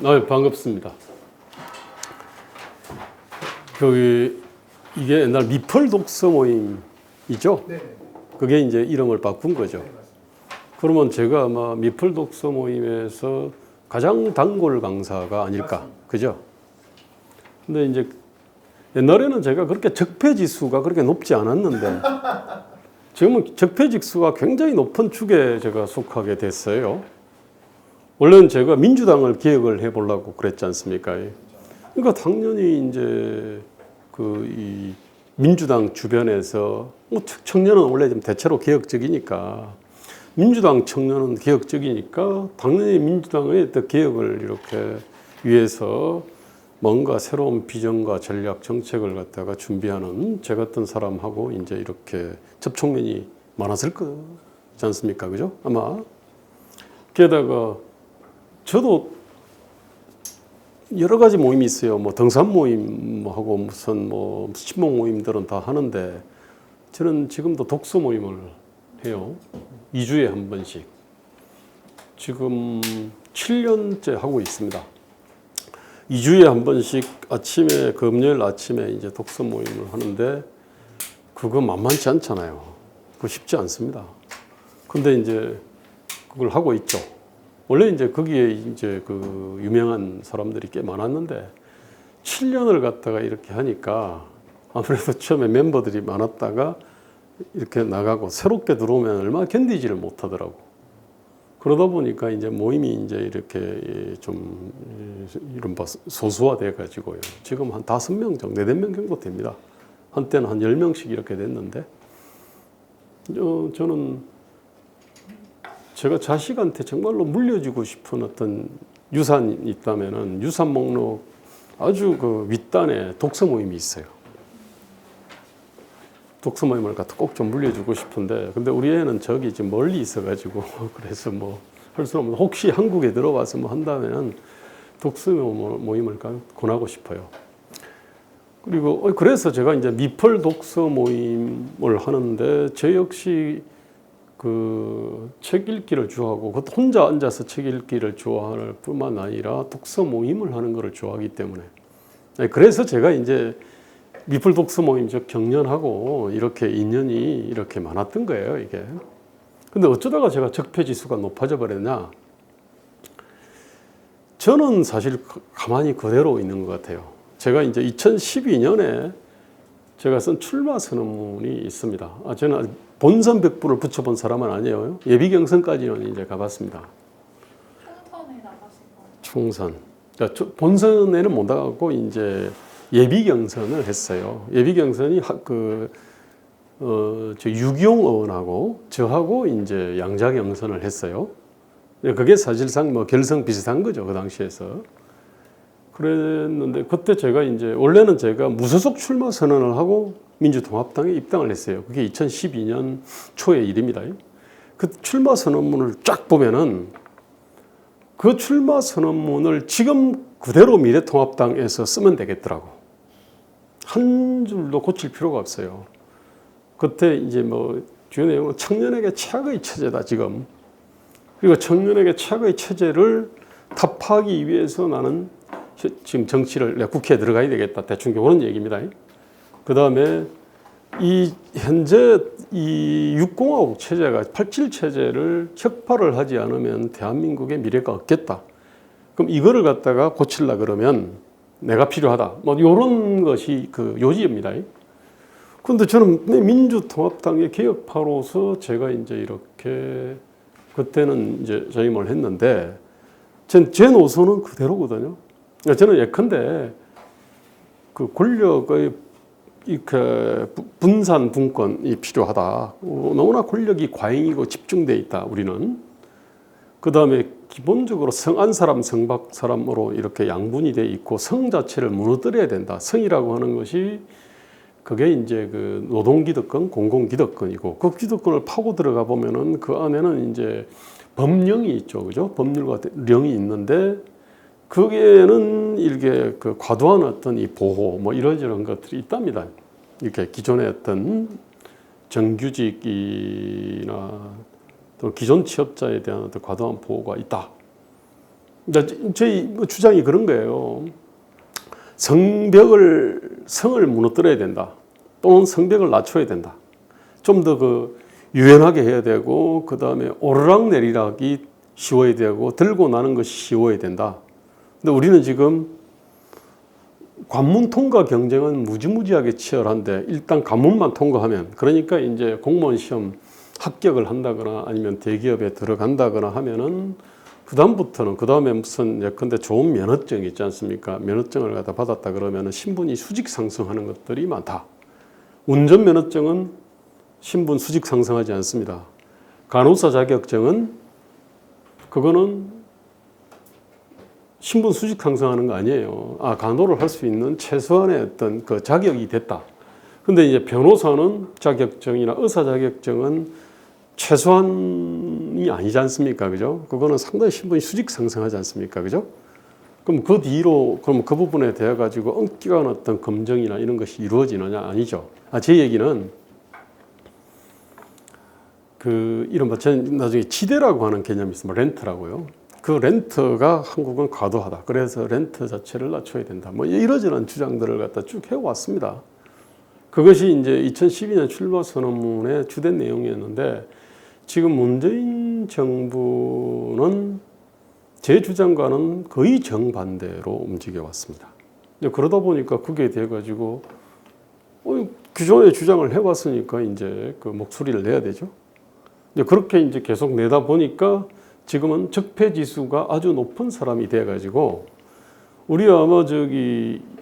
반갑습니다. 이게 옛날 미플 독서 모임이죠? 네. 그게 이제 이름을 바꾼 거죠. 네, 맞습니다. 그러면 제가 아마 미플 독서 모임에서 가장 단골 강사가 아닐까. 맞습니다. 그죠? 근데 이제 옛날에는 제가 그렇게 적폐 지수가 그렇게 높지 않았는데 지금은 적폐 지수가 굉장히 높은 축에 제가 속하게 됐어요. 원래는 제가 민주당을 기획을 해보려고 그랬지 않습니까? 그러니까 당연히 이제 이 민주당 주변에서 청년은 원래 좀 대체로 개혁적이니까 민주당 청년은 개혁적이니까 당연히 민주당의 또 개혁을 이렇게 위해서 뭔가 새로운 비전과 전략 정책을 갖다가 준비하는 저 같은 사람하고 이제 이렇게 접촉면이 많았을 거지 않습니까? 그죠? 아마 게다가 저도 여러 가지 모임이 있어요. 뭐 등산 모임하고 무슨 뭐 친목 모임들은 다 하는데 저는 지금도 독서 모임을 해요. 2주에 한 번씩. 지금 7년째 하고 있습니다. 2주에 한 번씩 아침에 금요일 아침에 이제 독서 모임을 하는데 그거 만만치 않잖아요. 그거 쉽지 않습니다. 근데 이제 그걸 하고 있죠. 원래 이제 거기에 이제 그 유명한 사람들이 꽤 많았는데 7년을 갖다가 이렇게 하니까 아무래도 처음에 멤버들이 많았다가 이렇게 나가고 새롭게 들어오면 얼마나 견디지를 못하더라고. 그러다 보니까 이제 모임이 이제 이렇게 좀 이른바 소수화돼 가지고요. 지금 한 5명 정도, 4명 정도 됩니다. 한때는 한 10명씩 이렇게 됐는데 저는 제가 자식한테 정말로 물려주고 싶은 어떤 유산이 있다면은 유산 목록 아주 그 윗단에 독서 모임이 있어요. 독서 모임을 갖다 꼭 좀 물려주고 싶은데 근데 우리 애는 저기 좀 멀리 있어가지고 그래서 뭐 할 수는 없는데 혹시 한국에 들어와서 뭐 한다면은 독서 모임을 권하고 싶어요. 그리고 그래서 제가 이제 미플 독서 모임을 하는데 저 역시 그 책 읽기를 좋아하고 그것도 혼자 앉아서 책 읽기를 좋아할 뿐만 아니라 독서 모임을 하는 것을 좋아하기 때문에 그래서 제가 이제 미플 독서 모임 경연하고 이렇게 인연이 이렇게 많았던 거예요, 이게. 근데 어쩌다가 제가 적폐 지수가 높아져 버렸냐? 저는 사실 가만히 그대로 있는 것 같아요. 제가 이제 2012년에 제가 쓴 출마 선언문이 있습니다. 저는 본선 벽부를 붙여본 사람은 아니에요. 예비 경선까지는 이제 가봤습니다. 총선에 나가신 거예요? 총선. 그러니까 본선에는 못 나가고 이제 예비 경선을 했어요. 예비 경선이 저 유기용 의원하고 저하고 이제 양자 경선을 했어요. 그게 사실상 뭐 결성 비슷한 거죠, 그 당시에서. 그랬는데 그때 제가 이제 원래는 제가 무소속 출마 선언을 하고 민주통합당에 입당을 했어요. 그게 2012년 초의 일입니다. 그 출마 선언문을 쫙 보면은 그 출마 선언문을 지금 그대로 미래통합당에서 쓰면 되겠더라고. 한 줄도 고칠 필요가 없어요. 그때 이제 뭐 주요 내용은 청년에게 최악의 체제다 지금. 그리고 청년에게 최악의 체제를 타파하기 위해서 나는 지금 정치를 내가 국회에 들어가야 되겠다. 대충 그런 얘기입니다. 그 다음에 현재 이 6공화국 체제가 87 체제를 혁파를 하지 않으면 대한민국의 미래가 없겠다. 그럼 이거를 갖다가 고치려 그러면 내가 필요하다. 뭐 이런 것이 그 요지입니다. 그런데 저는 민주통합당의 개혁파로서 제가 이제 이렇게 그때는 이제 자임을 했는데 제 노선은 그대로거든요. 저는 예컨대 그 권력의 이렇게 분산 분권이 필요하다. 너무나 권력이 과잉이고 집중돼 있다. 우리는 그 다음에 기본적으로 성한 사람, 성박 사람으로 이렇게 양분이 돼 있고 성 자체를 무너뜨려야 된다. 성이라고 하는 것이 그게 이제 그 노동기득권, 공공기득권이고 그 기득권을 파고 들어가 보면은 그 안에는 이제 법령이 있죠, 그죠? 법률과 령이 있는데 거기에는 이게 그 과도한 어떤 이 보호 뭐 이런저런 것들이 있답니다. 이렇게 기존의 어떤 정규직이나 또 기존 취업자에 대한 어떤 과도한 보호가 있다. 저희 주장이 그런 거예요. 성을 무너뜨려야 된다. 또는 성벽을 낮춰야 된다. 좀 더 유연하게 해야 되고, 그 다음에 오르락내리락이 쉬워야 되고, 들고 나는 것이 쉬워야 된다. 근데 우리는 지금 관문 통과 경쟁은 무지무지하게 치열한데, 일단 관문만 통과하면, 그러니까 이제 공무원 시험 합격을 한다거나 아니면 대기업에 들어간다거나 하면은 그다음부터는 그다음에 무슨 예컨대 좋은 면허증 있지 않습니까? 면허증을 갖다 받았다 그러면은 신분이 수직 상승하는 것들이 많다. 운전 면허증은 신분 수직 상승하지 않습니다. 간호사 자격증은 그거는 신분 수직 상승하는 거 아니에요. 간호를 할 수 있는 최소한의 어떤 그 자격이 됐다. 근데 이제 변호사는 자격증이나 의사 자격증은 최소한이 아니지 않습니까? 그죠? 그거는 상당히 신분이 수직 상승하지 않습니까? 그죠? 그럼 그 뒤로, 그럼 그 부분에 대해 가지고 엄격한 어떤 검증이나 이런 것이 이루어지느냐? 아니죠. 제 얘기는 이른바 저는 나중에 지대라고 하는 개념이 있습니다. 렌트라고요. 그 렌트가 한국은 과도하다. 그래서 렌트 자체를 낮춰야 된다. 뭐 이러저런 주장들을 갖다 쭉 해왔습니다. 그것이 이제 2012년 출마 선언문의 주된 내용이었는데 지금 문재인 정부는 제 주장과는 거의 정반대로 움직여 왔습니다. 그러다 보니까 그게 돼가지고 기존의 주장을 해왔으니까 이제 그 목소리를 내야 되죠. 그렇게 이제 계속 내다 보니까 지금은 적폐 지수가 아주 높은 사람이 돼가지고 우리 아마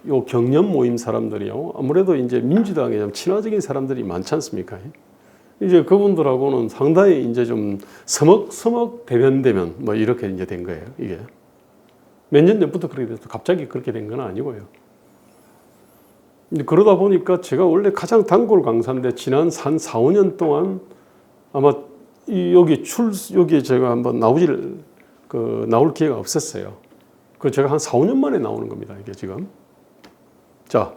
요 경연 모임 사람들이요. 아무래도 이제 민주당에 좀 친화적인 사람들이 많지 않습니까? 이제 그분들하고는 상당히 이제 좀 서먹서먹 대면 뭐 이렇게 이제 된 거예요. 이게 몇 년 전부터 그렇게 돼서 갑자기 그렇게 된 건 아니고요. 그러다 보니까 제가 원래 가장 단골 강사인데 지난 한 4, 5년 동안 아마 여기에 제가 한번 나올 기회가 없었어요. 제가 한 4, 5년 만에 나오는 겁니다. 이게 지금. 자,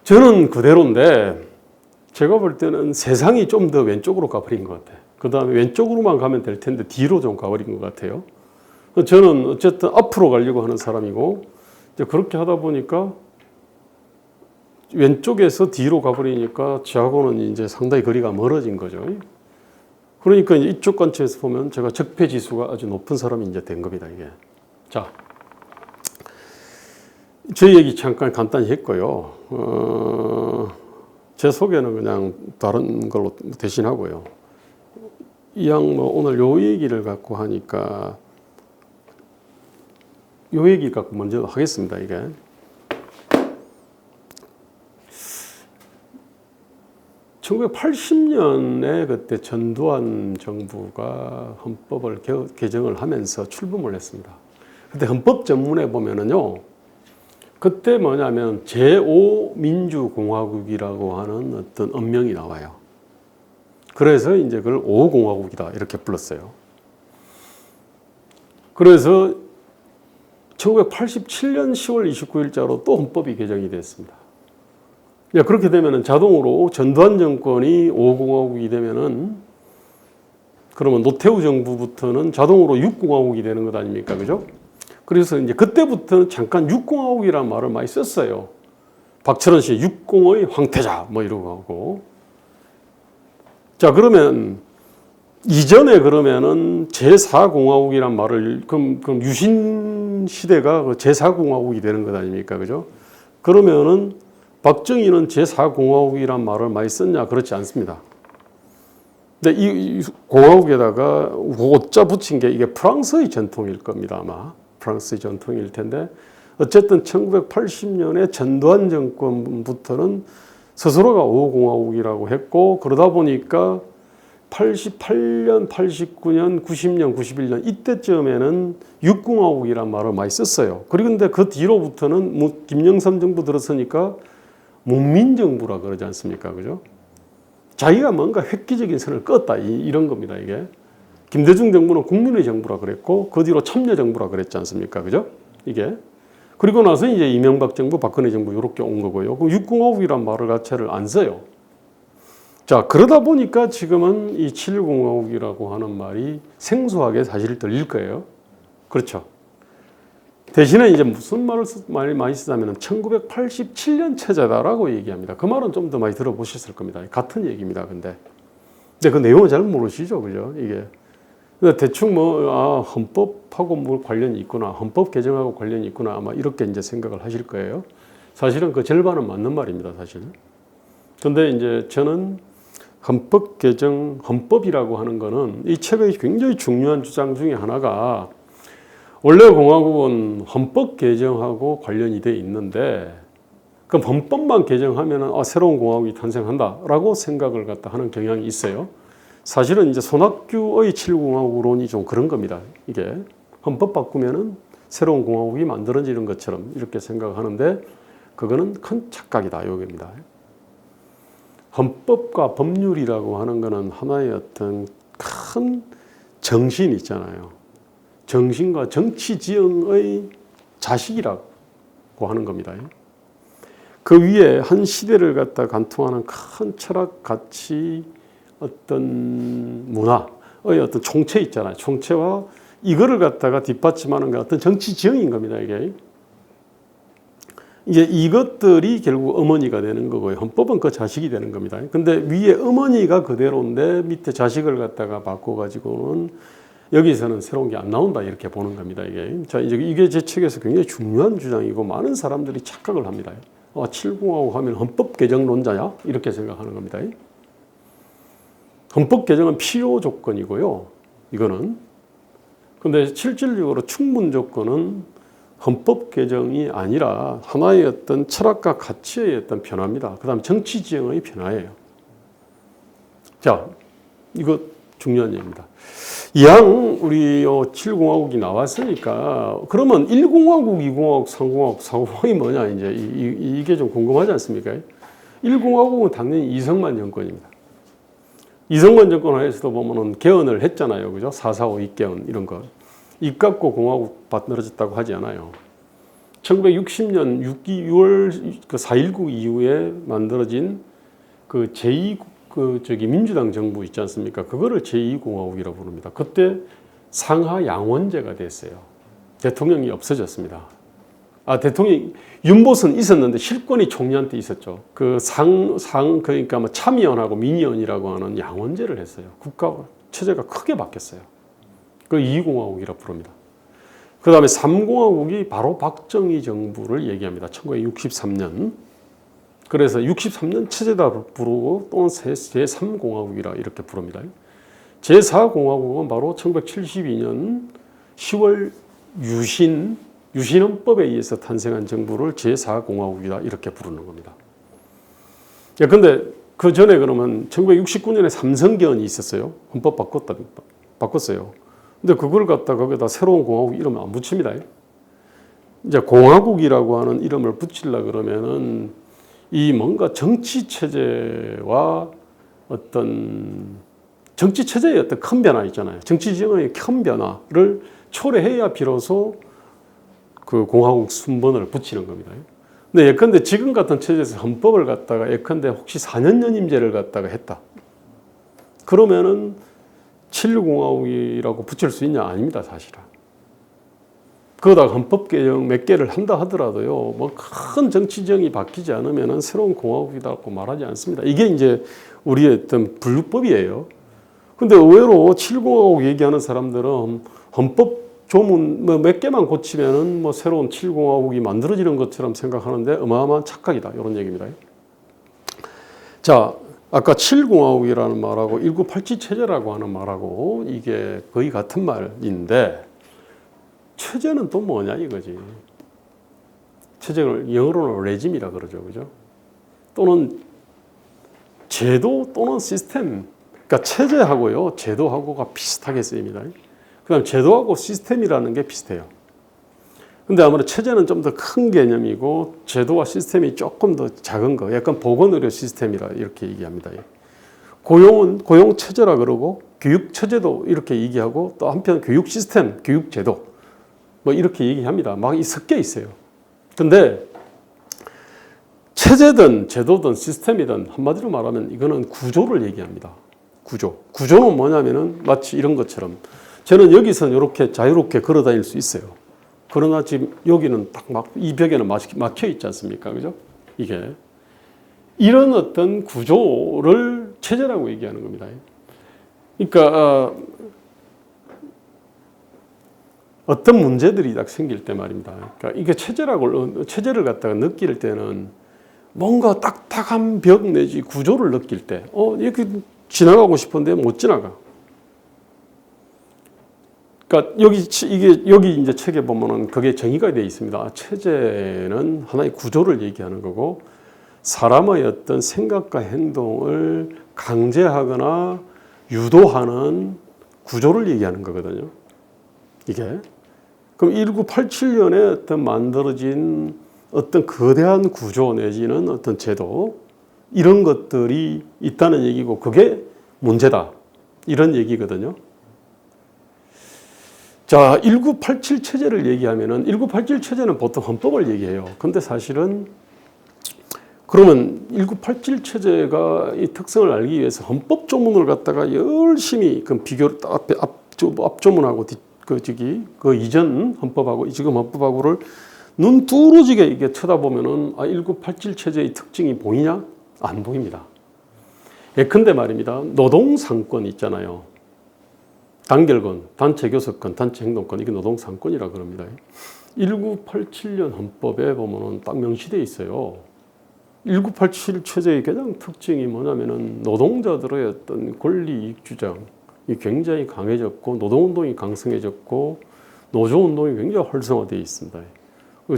저는 그대로인데 제가 볼 때는 세상이 좀 더 왼쪽으로 가버린 것 같아요. 그 다음에 왼쪽으로만 가면 될 텐데 뒤로 좀 가버린 것 같아요. 저는 어쨌든 앞으로 가려고 하는 사람이고 이제 그렇게 하다 보니까 왼쪽에서 뒤로 가버리니까 저하고는 이제 상당히 거리가 멀어진 거죠. 그러니까 이쪽 관점에서 보면 제가 적폐 지수가 아주 높은 사람이 이제 된 겁니다. 이게. 자, 제 얘기 잠깐 간단히 했고요. 제 소개는 그냥 다른 걸로 대신하고요. 이왕 오늘 요 얘기를 갖고 하니까 요 얘기 갖고 먼저 하겠습니다. 이게. (1980년에) 그때 전두환 정부가 헌법을 개정을 하면서 출범을 했습니다. 그때 헌법 전문에 보면은요, 그때 뭐냐면 제5민주공화국이라고 하는 어떤 언명이 나와요. 그래서 이제 그걸 5공화국이다 이렇게 불렀어요. 그래서 1987년 10월 29일자로 또 헌법이 개정이 됐습니다. 그렇게 되면은 자동으로 전두환 정권이 5공화국이 되면은 그러면 노태우 정부부터는 자동으로 6공화국이 되는 것 아닙니까? 그죠? 그래서 이제 그때부터는 잠깐 6공화국이라는 말을 많이 썼어요. 박철원 씨 6공의 황태자 뭐 이러고 하고. 자, 그러면 이전에 그러면은 제4공화국이란 말을 그럼 유신 시대가 제4공화국이 되는 것 아닙니까? 그죠? 그러면은 박정희는 제4공화국이란 말을 많이 썼냐? 그렇지 않습니다. 근데 이 공화국에다가 오자 붙인 게 이게 프랑스의 전통일 겁니다. 아마 프랑스의 전통일 텐데 어쨌든 1980년에 전두환 정권부터는 스스로가 5공화국이라고 했고 그러다 보니까 88년, 89년, 90년, 91년 이때쯤에는 6공화국이란 말을 많이 썼어요. 그런데 그 뒤로부터는 김영삼 정부 들었으니까 문민정부라 그러지 않습니까? 그죠? 자기가 뭔가 획기적인 선을 껐다 이런 겁니다. 이게 김대중 정부는 국민의 정부라 그랬고 그 뒤로 참여정부라 그랬지 않습니까? 그죠? 이게 그리고 나서 이제 이명박 정부, 박근혜 정부 이렇게 온 거고요. 그럼 6공화국이란 말을 자체를 안 써요. 자, 그러다 보니까 지금은 이 7공화국이라고 하는 말이 생소하게 사실 들릴 거예요. 그렇죠. 대신에 이제 무슨 말을 많이 쓰자면 1987년 체제다라고 얘기합니다. 그 말은 좀 더 많이 들어보셨을 겁니다. 같은 얘기입니다. 근데 그 내용은 잘 모르시죠, 그죠? 이게 대충 헌법하고 뭐 관련이 있구나, 헌법 개정하고 관련이 있구나, 아마 이렇게 이제 생각을 하실 거예요. 사실은 그 절반은 맞는 말입니다, 사실. 근데 이제 저는 헌법 개정, 헌법이라고 하는 거는 이 책의 굉장히 중요한 주장 중에 하나가 원래 공화국은 헌법 개정하고 관련이 돼 있는데 그럼 헌법만 개정하면 새로운 공화국이 탄생한다라고 생각을 갖다 하는 경향이 있어요. 사실은 이제 손학규의 7공화국론이 좀 그런 겁니다. 이게 헌법 바꾸면은 새로운 공화국이 만들어지는 것처럼 이렇게 생각하는데 그거는 큰 착각이다 요겁니다. 헌법과 법률이라고 하는 거는 하나의 어떤 큰 정신이 있잖아요. 정신과 정치 지형의 자식이라고 하는 겁니다. 그 위에 한 시대를 갖다 관통하는 큰 철학, 가치, 어떤 문화의 어떤 총체 있잖아요. 총체와 이거를 갖다가 뒷받침하는 게 어떤 정치 지형인 겁니다. 이제 이것들이 결국 어머니가 되는 거고요. 헌법은 그 자식이 되는 겁니다. 근데 위에 어머니가 그대로인데 밑에 자식을 갖다가 바꿔가지고는 여기서는 새로운 게 안 나온다 이렇게 보는 겁니다. 자, 이게 제 책에서 굉장히 중요한 주장이고 많은 사람들이 착각을 합니다. 7공화국 하면 헌법 개정론자야? 이렇게 생각하는 겁니다. 헌법 개정은 필요 조건이고요. 이거는. 근데 실질적으로 충분 조건은 헌법 개정이 아니라 하나의 어떤 철학과 가치의 어떤 변화입니다. 그 다음 정치 지형의 변화예요. 자, 이거 중요한 얘기입니다. 이왕 우리 7공화국이 나왔으니까 그러면 1공화국, 2공화국, 3공화국, 4공화국이 뭐냐 이제 이게 좀 궁금하지 않습니까? 1공화국은 당연히 이승만 정권입니다. 이승만 정권 하에서도 보면은 개헌을 했잖아요. 그죠? 4.4.5 입개헌 이런 거. 입 깎고 공화국 만들어졌다고 하지 않아요. 1960년 6월 4.19 이후에 만들어진 그 민주당 정부 있지 않습니까? 그거를 제2공화국이라고 부릅니다. 그때 상하 양원제가 됐어요. 대통령이 없어졌습니다. 윤보선 있었는데 실권이 총리한테 있었죠. 그러니까 뭐 참의원하고 민의원이라고 하는 양원제를 했어요. 국가 체제가 크게 바뀌었어요. 그 2공화국이라고 부릅니다. 그 다음에 3공화국이 바로 박정희 정부를 얘기합니다. 1963년. 그래서 63년 체제다 부르고 또는 제3공화국이라 이렇게 부릅니다. 제4공화국은 바로 1972년 10월 유신헌법에 의해서 탄생한 정부를 제4공화국이다 이렇게 부르는 겁니다. 그런데 그 전에 그러면 1969년에 삼성개헌이 있었어요. 헌법 바꿨어요. 근데 그걸 갖다 거기다 새로운 공화국 이름을 안 붙입니다. 이제 공화국이라고 하는 이름을 붙이려 그러면은 이 뭔가 정치 체제와 어떤 정치 체제의 어떤 큰 변화 있잖아요. 정치 지형의 큰 변화를 초래해야 비로소 그 공화국 순번을 붙이는 겁니다. 근데 예컨대 지금 같은 체제에서 헌법을 갖다가 예컨대 혹시 4년 연임제를 갖다가 했다. 그러면은 7공화국이라고 붙일 수 있냐? 아닙니다, 사실은. 그러다가 헌법 개정 몇 개를 한다 하더라도요, 뭐 큰 정치 지형이 바뀌지 않으면은 새로운 공화국이라고 말하지 않습니다. 이게 이제 우리의 어떤 분류법이에요. 근데 의외로 7공화국 얘기하는 사람들은 헌법 조문 뭐 몇 개만 고치면은 뭐 새로운 7공화국이 만들어지는 것처럼 생각하는데 어마어마한 착각이다. 이런 얘기입니다. 자, 아까 7공화국이라는 말하고 1987 체제라고 하는 말하고 이게 거의 같은 말인데 체제는 또 뭐냐 이거지. 체제를 영어로는 레짐이라 그러죠. 그죠? 또는 제도 또는 시스템. 그러니까 체제하고요. 제도하고가 비슷하게 쓰입니다. 그다음 제도하고 시스템이라는 게 비슷해요. 근데 아무래도 체제는 좀 더 큰 개념이고 제도와 시스템이 조금 더 작은 거. 약간 보건의료 시스템이라 이렇게 얘기합니다. 고용은 고용 체제라 그러고 교육 체제도 이렇게 얘기하고 또 한편 교육 시스템, 교육 제도 뭐 이렇게 얘기합니다. 막 섞여 있어요. 근데 체제든 제도든 시스템이든 한마디로 말하면 이거는 구조를 얘기합니다. 구조는 뭐냐면은 마치 이런 것처럼 저는 여기서는 이렇게 자유롭게 걸어 다닐 수 있어요. 그러나 지금 여기는 딱 이 벽에는 막혀 있지 않습니까? 그죠? 이게. 이런 어떤 구조를 체제라고 얘기하는 겁니다. 그러니까, 어떤 문제들이 딱 생길 때 말입니다. 그러니까 이게 체제를 갖다가 느낄 때는 뭔가 딱딱한 벽 내지 구조를 느낄 때, 이렇게 지나가고 싶은데 못 지나가. 그러니까 여기 이제 책에 보면은 그게 정의가 되어 있습니다. 체제는 하나의 구조를 얘기하는 거고, 사람의 어떤 생각과 행동을 강제하거나 유도하는 구조를 얘기하는 거거든요. 이게. 그럼 1987년에 어떤 만들어진 어떤 거대한 구조 내지는 어떤 제도, 이런 것들이 있다는 얘기고, 그게 문제다. 이런 얘기거든요. 자, 1987 체제를 얘기하면은 1987 체제는 보통 헌법을 얘기해요. 근데 사실은 그러면 1987 체제가 이 특성을 알기 위해서 헌법 조문을 갖다가 열심히 그 비교를 앞조문하고 그 이전 헌법하고 지금 헌법하고를 눈 뚫어지게 이게 쳐다보면은 1987 체제의 특징이 보이냐? 안 보입니다. 예컨대 말입니다. 노동상권 있잖아요. 단결권, 단체교섭권, 단체행동권, 이게 노동상권이라 그럽니다. 1987년 헌법에 보면은 딱 명시되어 있어요. 1987 체제의 가장 특징이 뭐냐면은 노동자들의 어떤 권리이익 주장이 굉장히 강해졌고, 노동운동이 강성해졌고, 노조운동이 굉장히 활성화되어 있습니다.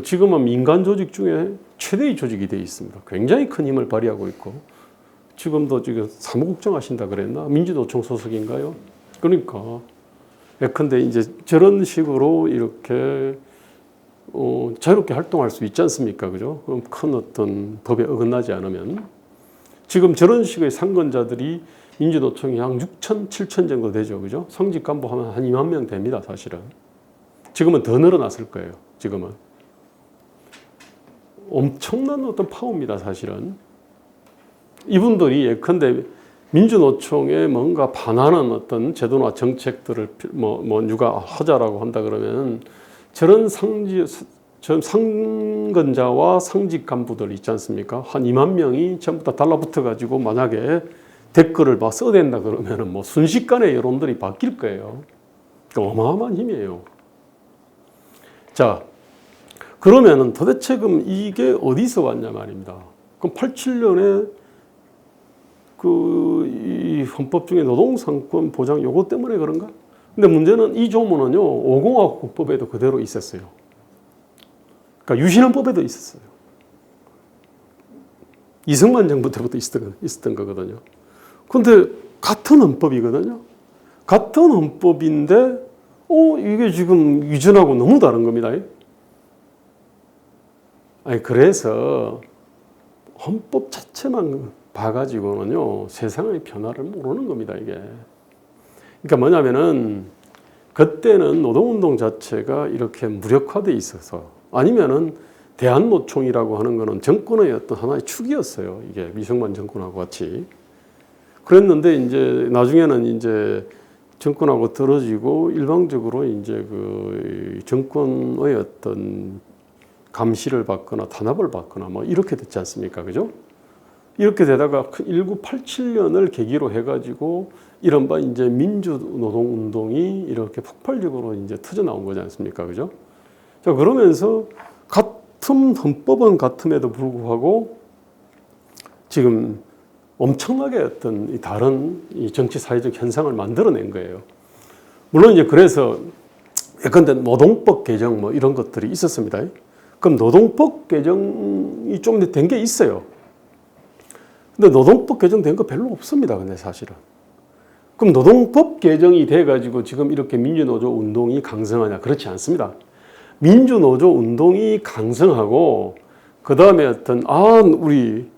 지금은 민간 조직 중에 최대의 조직이 되어 있습니다. 굉장히 큰 힘을 발휘하고 있고, 지금도 지금 사무국장 하신다 그랬나? 민주노총 소속인가요? 그러니까 예컨대 이제 저런 식으로 이렇게 자유롭게 활동할 수 있지 않습니까? 그죠? 그럼 큰 어떤 법에 어긋나지 않으면. 지금 저런 식의 상권자들이 민주노총이 한 6천, 7천 정도 되죠. 그죠? 성직 간부 하면 한 2만 명 됩니다, 사실은. 지금은 더 늘어났을 거예요, 지금은. 엄청난 어떤 파워입니다, 사실은. 이분들이 예컨대 민주노총에 뭔가 반하는 어떤 제도나 정책들을 누가 하자라고 한다 그러면 저런 상근자와 상직 간부들 있지 않습니까? 한 2만 명이 전부 다 달라붙어 가지고 만약에 댓글을 막 써댄다 그러면은 뭐 순식간에 여론들이 바뀔 거예요. 그러니까 어마어마한 힘이에요. 자, 그러면은 도대체 그럼 이게 어디서 왔냐 말입니다. 그럼 87년에 이 헌법 중에 노동상권 보장 요거 때문에 그런가? 근데 문제는 이 조문은요, 5공화국 헌법에도 그대로 있었어요. 그러니까 유신헌법에도 있었어요. 이승만 정부 때부터 있었던 거거든요. 근데 같은 헌법이거든요. 같은 헌법인데, 이게 지금 이전하고 너무 다른 겁니다. 그래서 헌법 자체만 봐가지고는요, 세상의 변화를 모르는 겁니다, 이게. 그러니까 뭐냐면은, 그때는 노동운동 자체가 이렇게 무력화되어 있어서, 아니면은 대한노총이라고 하는 거는 정권의 어떤 하나의 축이었어요. 이게 이승만 정권하고 같이. 그랬는데, 이제 나중에는 이제 정권하고 떨어지고, 일방적으로 이제 그 정권의 어떤 감시를 받거나 탄압을 받거나 뭐 이렇게 됐지 않습니까? 그죠? 이렇게 되다가 1987년을 계기로 해가지고 이른바 이제 민주노동운동이 이렇게 폭발적으로 이제 터져 나온 거지 않습니까? 그죠? 자, 그러면서 같은 헌법은 같음에도 불구하고 지금 엄청나게 어떤 이 다른 이 정치 사회적 현상을 만들어낸 거예요. 물론 이제 그래서 예컨대 노동법 개정 뭐 이런 것들이 있었습니다. 그럼 노동법 개정이 좀 된 게 있어요. 근데 노동법 개정된 거 별로 없습니다. 근데 사실은. 그럼 노동법 개정이 돼가지고 지금 이렇게 민주노조 운동이 강성하냐? 그렇지 않습니다. 민주노조 운동이 강성하고 그 다음에 어떤 우리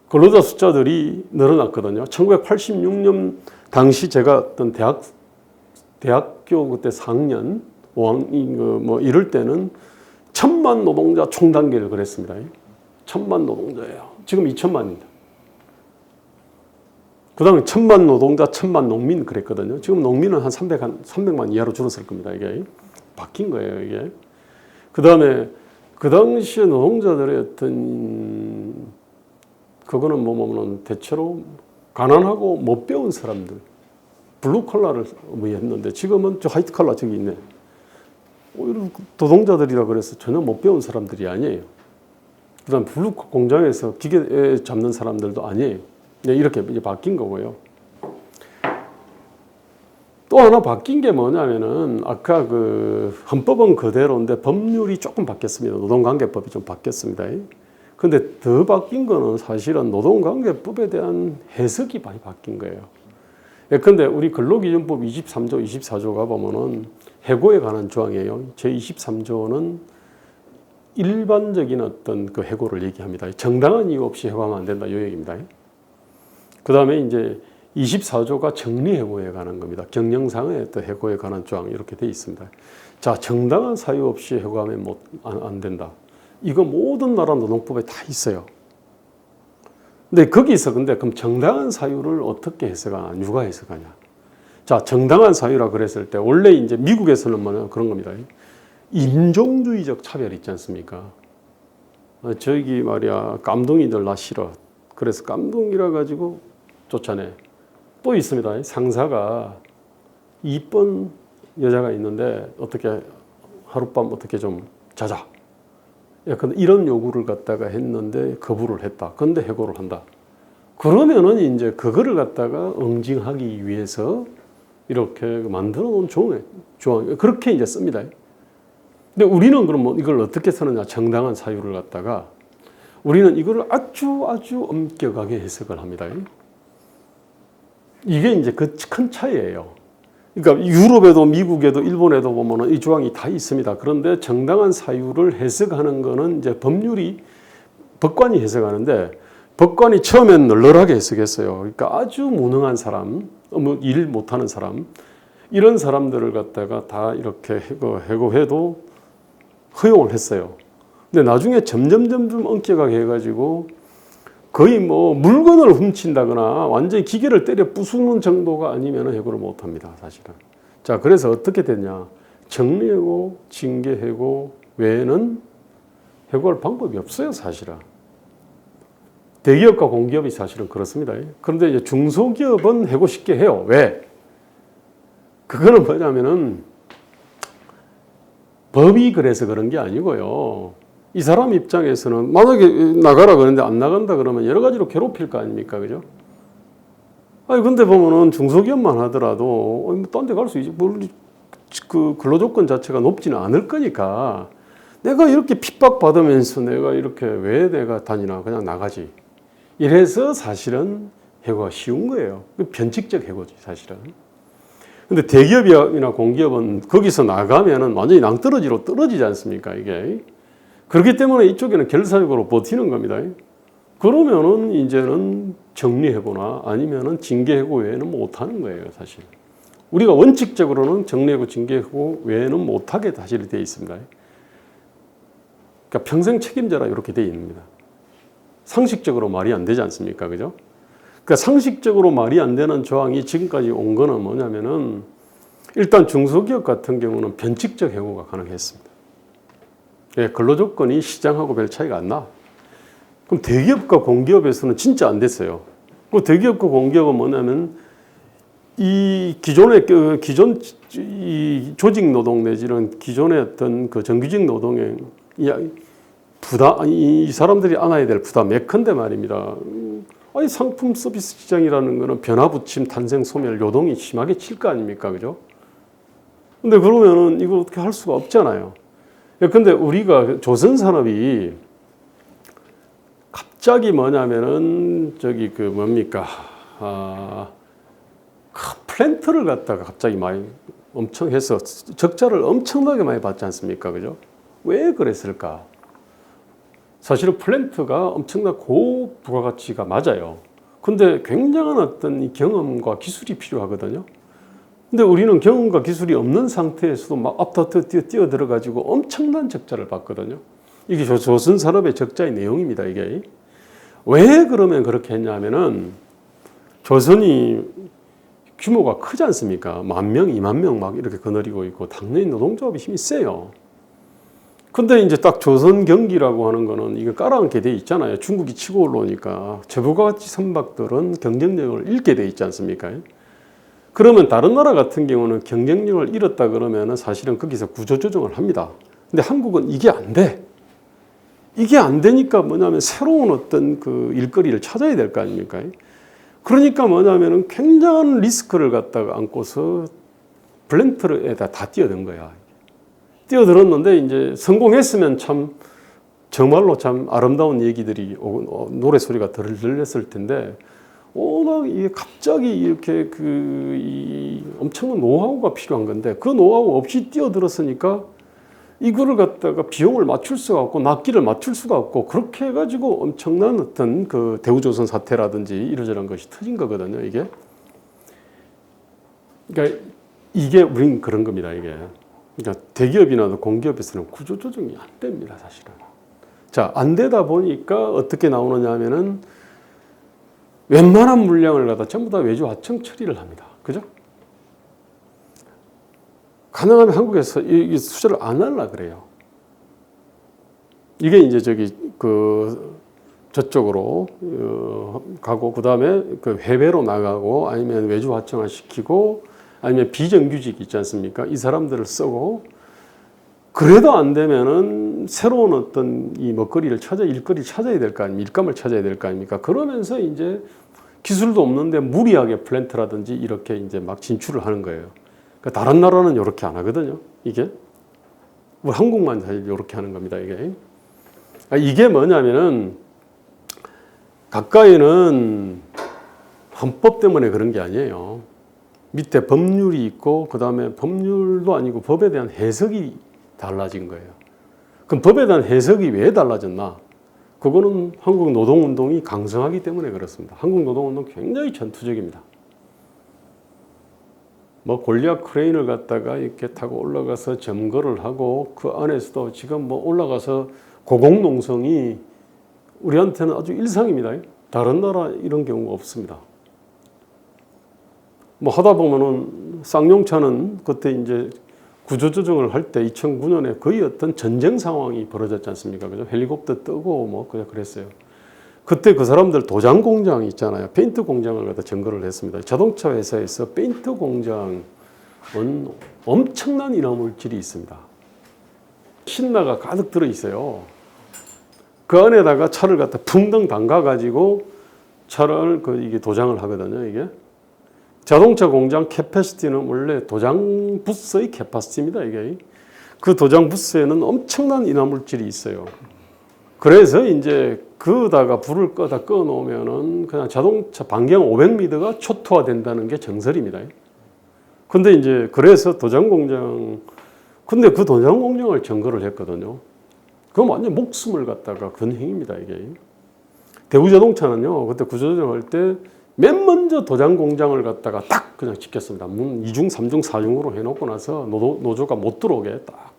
근로자 숫자들이 늘어났거든요. 1986년 당시 제가 어떤 대학교 그때 4학년, 5학년 뭐 이럴 때는 1,000만 노동자 총단계를 그랬습니다. 1,000만 노동자예요. 지금 2,000만입니다. 그다음에 1000만 노동자, 1000만 농민 그랬거든요. 지금 농민은 한 300만 이하로 줄었을 겁니다. 이게 바뀐 거예요. 이게. 그다음에 그 당시에 노동자들의 어떤 그거는 뭐냐면 대체로 가난하고 못 배운 사람들, 블루 컬러를 의미했는데 지금은 저 화이트 컬러 저기 있네. 오히려 노동자들이라 그래서 전혀 못 배운 사람들이 아니에요. 그다음 블루 공장에서 기계 잡는 사람들도 아니에요. 네, 이렇게 이제 바뀐 거고요. 또 하나 바뀐 게 뭐냐면은 아까 그 헌법은 그대로인데 법률이 조금 바뀌었습니다. 노동관계법이 좀 바뀌었습니다. 근데 더 바뀐 거는 사실은 노동관계법에 대한 해석이 많이 바뀐 거예요. 예컨대 우리 근로기준법 23조, 24조가 보면은 해고에 관한 조항이에요. 제23조는 일반적인 어떤 그 해고를 얘기합니다. 정당한 이유 없이 해고하면 안 된다. 이 얘기입니다. 그 다음에 이제 24조가 정리해고에 관한 겁니다. 경영상의 어떤 해고에 관한 조항 이렇게 되어 있습니다. 자, 정당한 사유 없이 해고하면 안 된다. 이거 모든 나라 노동법에 다 있어요. 근데 거기서 그럼 정당한 사유를 어떻게 해석하냐, 누가 해석하냐. 자, 정당한 사유라 그랬을 때 원래 이제 미국에서는 뭐냐 그런 겁니다. 인종주의적 차별 있지 않습니까? 저기 말이야 깜둥이들 나 싫어. 그래서 깜둥이라 가지고 쫓아내. 또 있습니다. 상사가 이쁜 여자가 있는데 어떻게 하룻밤 어떻게 좀 자자. 약간 이런 요구를 갖다가 했는데 거부를 했다. 근데 해고를 한다. 그러면은 이제 그거를 갖다가 응징하기 위해서 이렇게 만들어 놓은 조항 그렇게 이제 씁니다. 근데 우리는 그럼 이걸 어떻게 쓰느냐? 정당한 사유를 갖다가 우리는 이걸 아주 엄격하게 해석을 합니다. 이게 이제 그 큰 차이예요. 그러니까 유럽에도 미국에도 일본에도 보면은 이 조항이 다 있습니다. 그런데 정당한 사유를 해석하는 거는 이제 법관이 해석하는데 법관이 처음엔 널널하게 해석했어요. 그러니까 아주 무능한 사람, 일 못하는 사람 이런 사람들을 갖다가 다 이렇게 해고해도 허용을 했어요. 근데 나중에 점점 엄격하게 해가지고 거의 뭐 물건을 훔친다거나 완전히 기계를 때려 부수는 정도가 아니면 해고를 못합니다. 사실은. 자, 그래서 어떻게 됐냐? 정리해고, 징계해고 외에는 해고할 방법이 없어요. 사실은. 대기업과 공기업이 사실은 그렇습니다. 그런데 이제 중소기업은 해고 쉽게 해요. 왜? 그거는 뭐냐면은 법이 그래서 그런 게 아니고요. 이 사람 입장에서는 만약에 나가라 그러는데 안 나간다 그러면 여러 가지로 괴롭힐 거 아닙니까? 그죠? 아니, 근데 보면은 중소기업만 하더라도 딴 데 갈 수 있지. 그 근로조건 자체가 높지는 않을 거니까 내가 이렇게 핍박받으면서 내가 이렇게 왜 내가 다니나 그냥 나가지. 이래서 사실은 해고가 쉬운 거예요. 변칙적 해고지, 사실은. 근데 대기업이나 공기업은 거기서 나가면은 완전히 낭떠러지로 떨어지지 않습니까? 이게. 그렇기 때문에 이쪽에는 결사적으로 버티는 겁니다. 그러면은 이제는 정리해고나 아니면은 징계해고 외에는 못하는 거예요, 사실. 우리가 원칙적으로는 정리해고, 징계해고 외에는 못하게 사실 되어 있습니다. 그러니까 평생 책임져라 이렇게 되어 있습니다. 상식적으로 말이 안 되지 않습니까, 그죠? 그러니까 상식적으로 말이 안 되는 조항이 지금까지 온 거는 뭐냐면은 일단 중소기업 같은 경우는 변칙적 해고가 가능했습니다. 예, 근로조건이 시장하고 별 차이가 안 나. 그럼 대기업과 공기업에서는 진짜 안 됐어요. 그 대기업과 공기업은 뭐냐면 이 기존의 기존 이 조직 노동 내지는 기존의 어떤 그 정규직 노동의 부담, 이 사람들이 안아야 될 부담 예컨대 말입니다. 아니 상품 서비스 시장이라는 거는 변화부침, 탄생, 소멸, 요동이 심하게 칠 거 아닙니까, 그죠? 근데 그러면은 이거 어떻게 할 수가 없잖아요. 근데 우리가 조선산업이 갑자기 뭐냐면은 저기 그 뭡니까 플랜트를 갖다가 갑자기 많이 엄청 해서 적자를 엄청나게 많이 받지 않습니까, 그죠? 왜 그랬을까? 사실은 플랜트가 엄청나 고부가가치가 맞아요. 근데 굉장한 어떤 이 경험과 기술이 필요하거든요. 근데 우리는 경험과 기술이 없는 상태에서도 막 앞부터 뛰어들어가지고 엄청난 적자를 받거든요. 이게 조선산업의 적자의 내용입니다, 이게. 왜 그러면 그렇게 했냐면은 조선이 규모가 크지 않습니까? 10,000명, 20,000명 막 이렇게 거느리고 있고 당연히 노동조합이 힘이 세요. 근데 이제 딱 조선 경기라고 하는 거는 이거 깔아앉게 돼 있잖아요. 중국이 치고 올라오니까 저부가가치 선박들은 경쟁력을 잃게 돼 있지 않습니까? 그러면 다른 나라 같은 경우는 경쟁력을 잃었다 그러면은 사실은 거기서 구조조정을 합니다. 근데 한국은 이게 안 돼. 이게 안 되니까 뭐냐면 새로운 어떤 그 일거리를 찾아야 될 거 아닙니까? 그러니까 뭐냐면은 굉장한 리스크를 갖다가 안고서 블렌트에다 다 뛰어든 거야. 뛰어들었는데 이제 성공했으면 참 정말로 참 아름다운 얘기들이 노래 소리가 들렸을 텐데 워낙 이게 갑자기 이렇게 이 엄청난 노하우가 필요한 건데 그 노하우 없이 뛰어들었으니까 이거를 갖다가 비용을 맞출 수가 없고 납기를 맞출 수가 없고 그렇게 해가지고 엄청난 어떤 그 대우조선 사태라든지 이러저런 것이 터진 거거든요. 이게 그러니까 이게 우린 그런 겁니다. 이게 그러니까 대기업이나 공기업에서는 구조조정이 안 됩니다. 사실은. 자, 안 되다 보니까 어떻게 나오느냐 하면은 웬만한 물량을 갖다 전부 다 외주 하청 처리를 합니다. 그죠? 가능하면 한국에서 이 수주를 안 하려 그래요. 이게 이제 저쪽으로 가고 그다음에 그 해외로 나가고 아니면 외주 하청을 시키고 아니면 비정규직 있지 않습니까? 이 사람들을 쓰고 그래도 안 되면은 새로운 어떤 이 먹거리를 일거리를 찾아야 될 거 아닙니까? 일감을 찾아야 될 거 아닙니까? 그러면서 이제 기술도 없는데 무리하게 플랜트라든지 이렇게 이제 막 진출을 하는 거예요. 그러니까 다른 나라는 이렇게 안 하거든요. 이게 우리 한국만 이렇게 하는 겁니다. 이게 뭐냐면은 가까이는 헌법 때문에 그런 게 아니에요. 밑에 법률이 있고 그 다음에 법률도 아니고 법에 대한 해석이 달라진 거예요. 그럼 법에 대한 해석이 왜 달라졌나? 그거는 한국 노동운동이 강성하기 때문에 그렇습니다. 한국 노동운동 굉장히 전투적입니다. 뭐 골리앗 크레인을 갖다가 이렇게 타고 올라가서 점거를 하고 그 안에서도 지금 뭐 올라가서 고공농성이 우리한테는 아주 일상입니다. 다른 나라 이런 경우가 없습니다. 뭐 하다 보면은 쌍용차는 그때 이제 구조조정을 할 때 2009년에 거의 어떤 전쟁 상황이 벌어졌지 않습니까? 그죠? 헬리콥터 뜨고 뭐 그냥 그랬어요. 그때 그 사람들 도장 공장 있잖아요. 페인트 공장을 갖다 점거를 했습니다. 자동차 회사에서 페인트 공장은 엄청난 인화물질이 있습니다. 신나가 가득 들어 있어요. 그 안에다가 차를 갖다 풍덩 담가 가지고 차를 이게 도장을 하거든요. 이게 자동차 공장 캐패시티는 원래 도장 부스의 캐파시티입니다. 이게 그 도장 부스에는 엄청난 인화물질이 있어요. 그래서 이제 그다가 불을 꺼 놓으면은 그냥 자동차 반경 500m가 초토화된다는 게 정설입니다. 근데 이제 그래서 도장 공장 근데 그 도장 공장을 점거를 했거든요. 그건 완전 목숨을 갖다가 건 행위입니다. 이게 대우자동차는요 그때 구조조정할 때 맨 먼저 도장 공장을 갖다가 딱 그냥 짓겠습니다. 문 2중, 3중, 4중으로 해놓고 나서 노조가 못 들어오게 딱.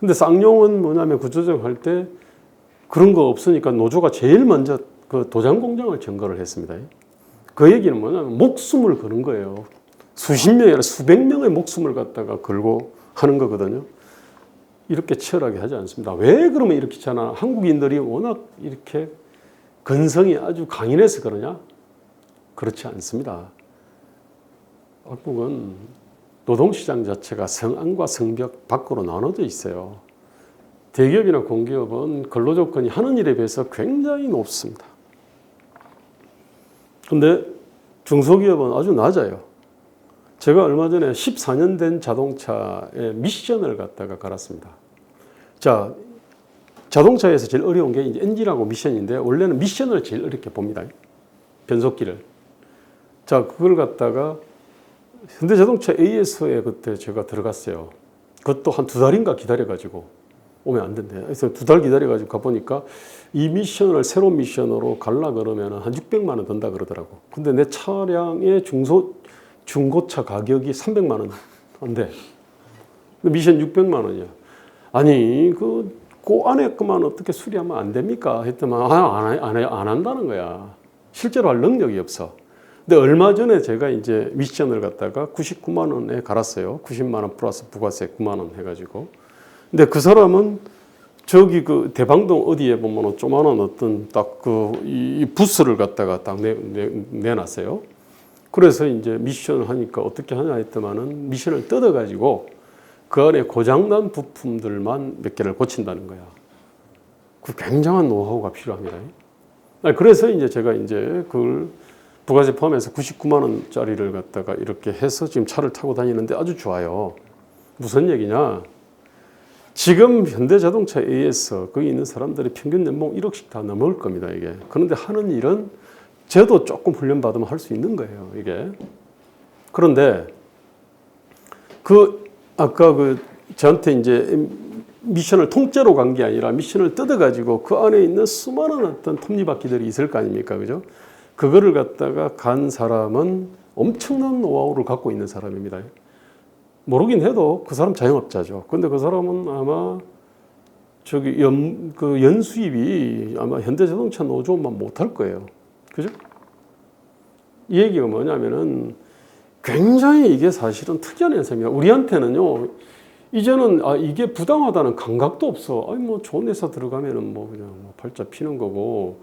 근데 쌍용은 뭐냐면 구조조정할 때 그런 거 없으니까 노조가 제일 먼저 그 도장 공장을 점거를 했습니다. 그 얘기는 뭐냐면 목숨을 거는 거예요. 수십 명이 아니라 수백 명의 목숨을 갖다가 걸고 하는 거거든요. 이렇게 치열하게 하지 않습니다. 왜 그러면 이렇게 하나? 한국인들이 워낙 이렇게 근성이 아주 강인해서 그러냐? 그렇지 않습니다. 한국은 노동시장 자체가 성안과 성벽 밖으로 나눠져 있어요. 대기업이나 공기업은 근로조건이 하는 일에 비해서 굉장히 높습니다. 그런데 중소기업은 아주 낮아요. 제가 얼마 전에 14년 된 자동차에 미션을 갖다가 갈았습니다. 자, 자동차에서 제일 어려운 게 이제 엔진하고 미션인데 원래는 미션을 제일 어렵게 봅니다. 변속기를. 자, 그걸 갖다가 현대자동차 AS에 그때 제가 들어갔어요. 그것도 한 2달인가 기다려가지고 오면 안 된대. 그래서 2달 기다려가지고 가보니까 이 미션을 새로운 미션으로 갈라 그러면 한 600만 원 든다 그러더라고. 근데 내 차량의 중고차 가격이 300만 원 안 돼. 미션 600만 원이야. 아니, 그 안에 것만 어떻게 수리하면 안 됩니까? 했더만 안 한다는 거야. 실제로 할 능력이 없어. 근데 얼마 전에 제가 이제 미션을 갖다가 99만 원에 갈았어요. 90만 원 플러스 부가세 9만 원 해가지고. 근데 그 사람은 저기 그 대방동 어디에 보면 조만한 어떤 딱 이 부스를 갖다가 딱 내놨어요. 그래서 이제 미션을 하니까 어떻게 하냐 했더만은 미션을 뜯어가지고 그 안에 고장난 부품들만 몇 개를 고친다는 거야. 그 굉장한 노하우가 필요합니다. 그래서 이제 제가 이제 그걸 부가세 포함해서 99만 원짜리를 갖다가 이렇게 해서 지금 차를 타고 다니는데 아주 좋아요. 무슨 얘기냐? 지금 현대자동차 AS 거기 있는 사람들이 평균 연봉 1억씩 다 넘을 겁니다, 이게. 그런데 하는 일은 저도 조금 훈련 받으면 할 수 있는 거예요, 이게. 그런데 아까 저한테 이제 미션을 통째로 간 게 아니라 미션을 뜯어가지고 그 안에 있는 수많은 어떤 톱니바퀴들이 있을 거 아닙니까, 그죠? 그거를 갖다가 간 사람은 엄청난 노하우를 갖고 있는 사람입니다. 모르긴 해도 그 사람 자영업자죠. 근데 그 사람은 아마 저기 연수입이 아마 현대자동차 노조만 못할 거예요. 그죠? 이 얘기가 뭐냐면은 굉장히 이게 사실은 특이한 현상이에요. 우리한테는요, 이제는 이게 부당하다는 감각도 없어. 뭐 좋은 회사 들어가면은 뭐 그냥 발자 피는 거고,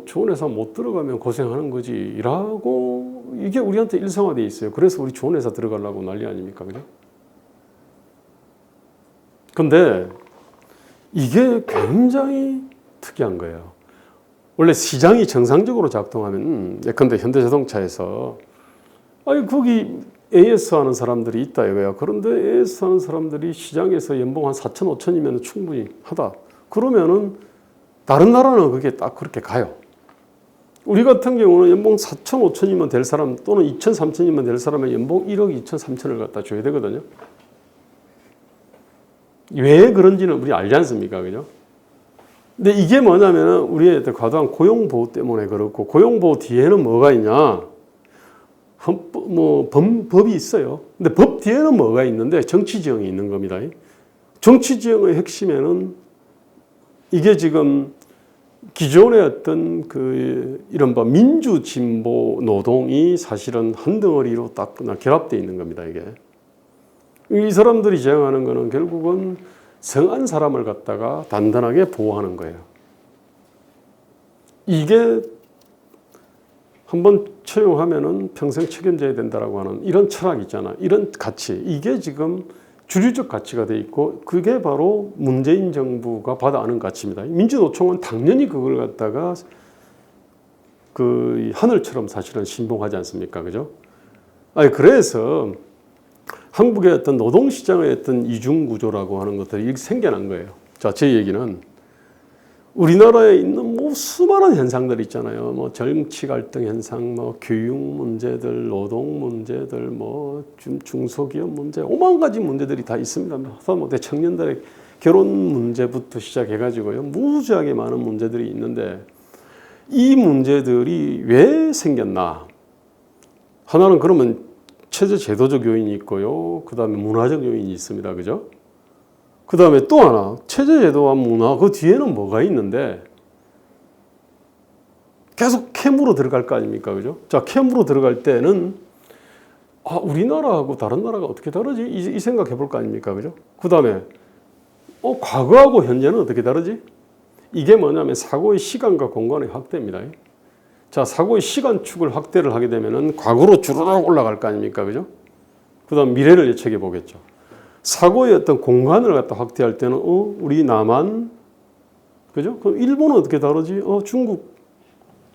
좋은 회사 못 들어가면 고생하는 거지라고 이게 우리한테 일상화되어 있어요. 그래서 우리 좋은 회사 들어가려고 난리 아닙니까, 그죠? 근데 이게 굉장히 특이한 거예요. 원래 시장이 정상적으로 작동하면 예컨대 현대자동차에서 거기 AS 하는 사람들이 있다 이거야. 그런데 AS 하는 사람들이 시장에서 연봉 한 4천, 5천이면 충분히 하다. 그러면은 다른 나라는 그게 딱 그렇게 가요. 우리 같은 경우는 연봉 4천, 5천이면 될 사람 또는 2천, 3천이면 될 사람은 연봉 1억 2천, 3천을 갖다 줘야 되거든요. 왜 그런지는 우리 알지 않습니까? 그죠? 근데 이게 뭐냐면은 우리의 과도한 고용보호 때문에 그렇고, 고용보호 뒤에는 뭐가 있냐? 법이 있어요. 근데 법 뒤에는 뭐가 있는데 정치지형이 있는 겁니다. 정치지형의 핵심에는 이게 지금 기존의 어떤 이른바 민주진보 노동이 사실은 한 덩어리로 딱 결합되어 있는 겁니다, 이게. 이 사람들이 지향하는 거는 결국은 성한 사람을 갖다가 단단하게 보호하는 거예요. 이게 한번 채용하면은 평생 책임져야 된다라고 하는 이런 철학 있잖아. 이런 가치. 이게 지금 주류적 가치가 돼 있고, 그게 바로 문재인 정부가 받아안은 가치입니다. 민주노총은 당연히 그걸 갖다가 하늘처럼 사실은 신봉하지 않습니까? 그죠? 그래서 한국의 어떤 노동시장의 어떤 이중구조라고 하는 것들이 이렇게 생겨난 거예요. 자, 제 얘기는 우리나라에 있는 수많은 현상들 있잖아요. 정치 갈등 현상, 교육 문제들, 노동 문제들, 중소기업 문제, 오만 가지 문제들이 다 있습니다. 하다못해 청년들의 결혼 문제부터 시작해가지고요, 무지하게 많은 문제들이 있는데 이 문제들이 왜 생겼나? 하나는 그러면 체제 제도적 요인이 있고요. 그 다음에 문화적 요인이 있습니다. 그죠? 그 다음에 또 하나, 체제 제도와 문화, 그 뒤에는 뭐가 있는데 계속 캠으로 들어갈 거 아닙니까? 그죠? 자, 캠으로 들어갈 때는 우리나라하고 다른 나라가 어떻게 다르지? 이 생각해 볼 거 아닙니까? 그죠? 그 다음에 과거하고 현재는 어떻게 다르지? 이게 뭐냐면 사고의 시간과 공간의 확대입니다. 자, 사고의 시간축을 확대를 하게 되면은 과거로 주르륵 올라갈 거 아닙니까? 그죠? 그 다음 미래를 예측해 보겠죠. 사고의 어떤 공간을 갖다 확대할 때는 우리 남한, 그죠? 그럼 일본은 어떻게 다르지? 중국.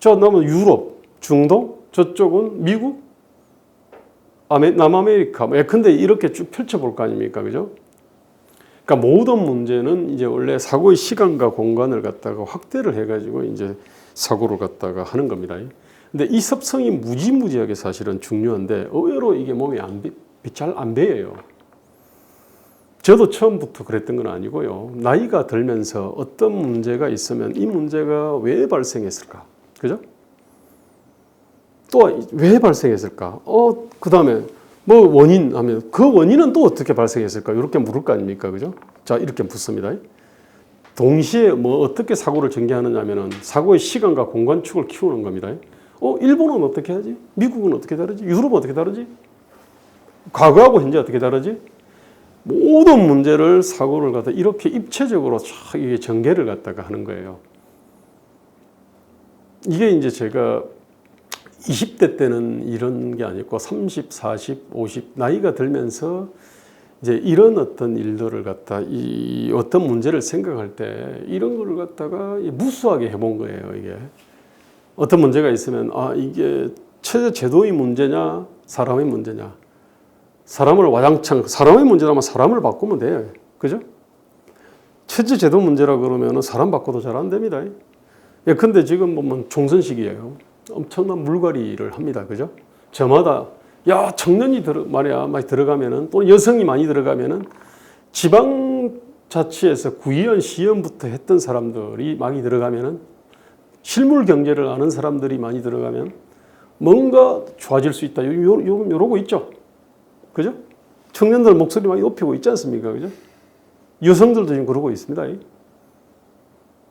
저 남은 유럽, 중동, 저쪽은 미국, 남아메리카. 근데 이렇게 쭉 펼쳐볼 거 아닙니까? 그죠? 그러니까 모든 문제는 이제 원래 사고의 시간과 공간을 갖다가 확대를 해가지고 이제 사고를 갖다가 하는 겁니다. 근데 이 습성이 무지무지하게 사실은 중요한데 의외로 이게 몸에 잘 안 배여요. 저도 처음부터 그랬던 건 아니고요. 나이가 들면서 어떤 문제가 있으면 이 문제가 왜 발생했을까? 그죠? 또 왜 발생했을까? 그 다음에 원인 하면 그 원인은 또 어떻게 발생했을까? 이렇게 물을 거 아닙니까? 그죠? 자, 이렇게 묻습니다. 동시에 어떻게 사고를 전개하느냐 하면은 사고의 시간과 공간축을 키우는 겁니다. 일본은 어떻게 하지? 미국은 어떻게 다르지? 유럽은 어떻게 다르지? 과거하고 현재 어떻게 다르지? 모든 문제를 사고를 갖다 이렇게 입체적으로 이게 전개를 갖다가 하는 거예요. 이게 이제 제가 20대 때는 이런 게 아니고 30, 40, 50 나이가 들면서 이제 이런 어떤 일들을 갖다 이 어떤 문제를 생각할 때 이런 거를 갖다가 무수하게 해본 거예요. 이게 어떤 문제가 있으면 이게 체제 제도의 문제냐 사람의 문제냐. 사람을 와장창 사람의 문제라면 사람을 바꾸면 돼. 그죠? 체제 제도 문제라 그러면 사람 바꿔도 잘 안 됩니다. 예, 근데 지금 보면 총선 시기예요. 엄청난 물갈이를 합니다. 그죠? 저마다 야 청년이 많이 들어가면은 또는 여성이 많이 들어가면은 지방자치에서 구의원, 시의원부터 했던 사람들이 많이 들어가면은 실물 경제를 아는 사람들이 많이 들어가면 뭔가 좋아질 수 있다. 요러고 있죠. 그죠? 청년들 목소리 많이 높이고 있지 않습니까? 그죠? 여성들도 지금 그러고 있습니다.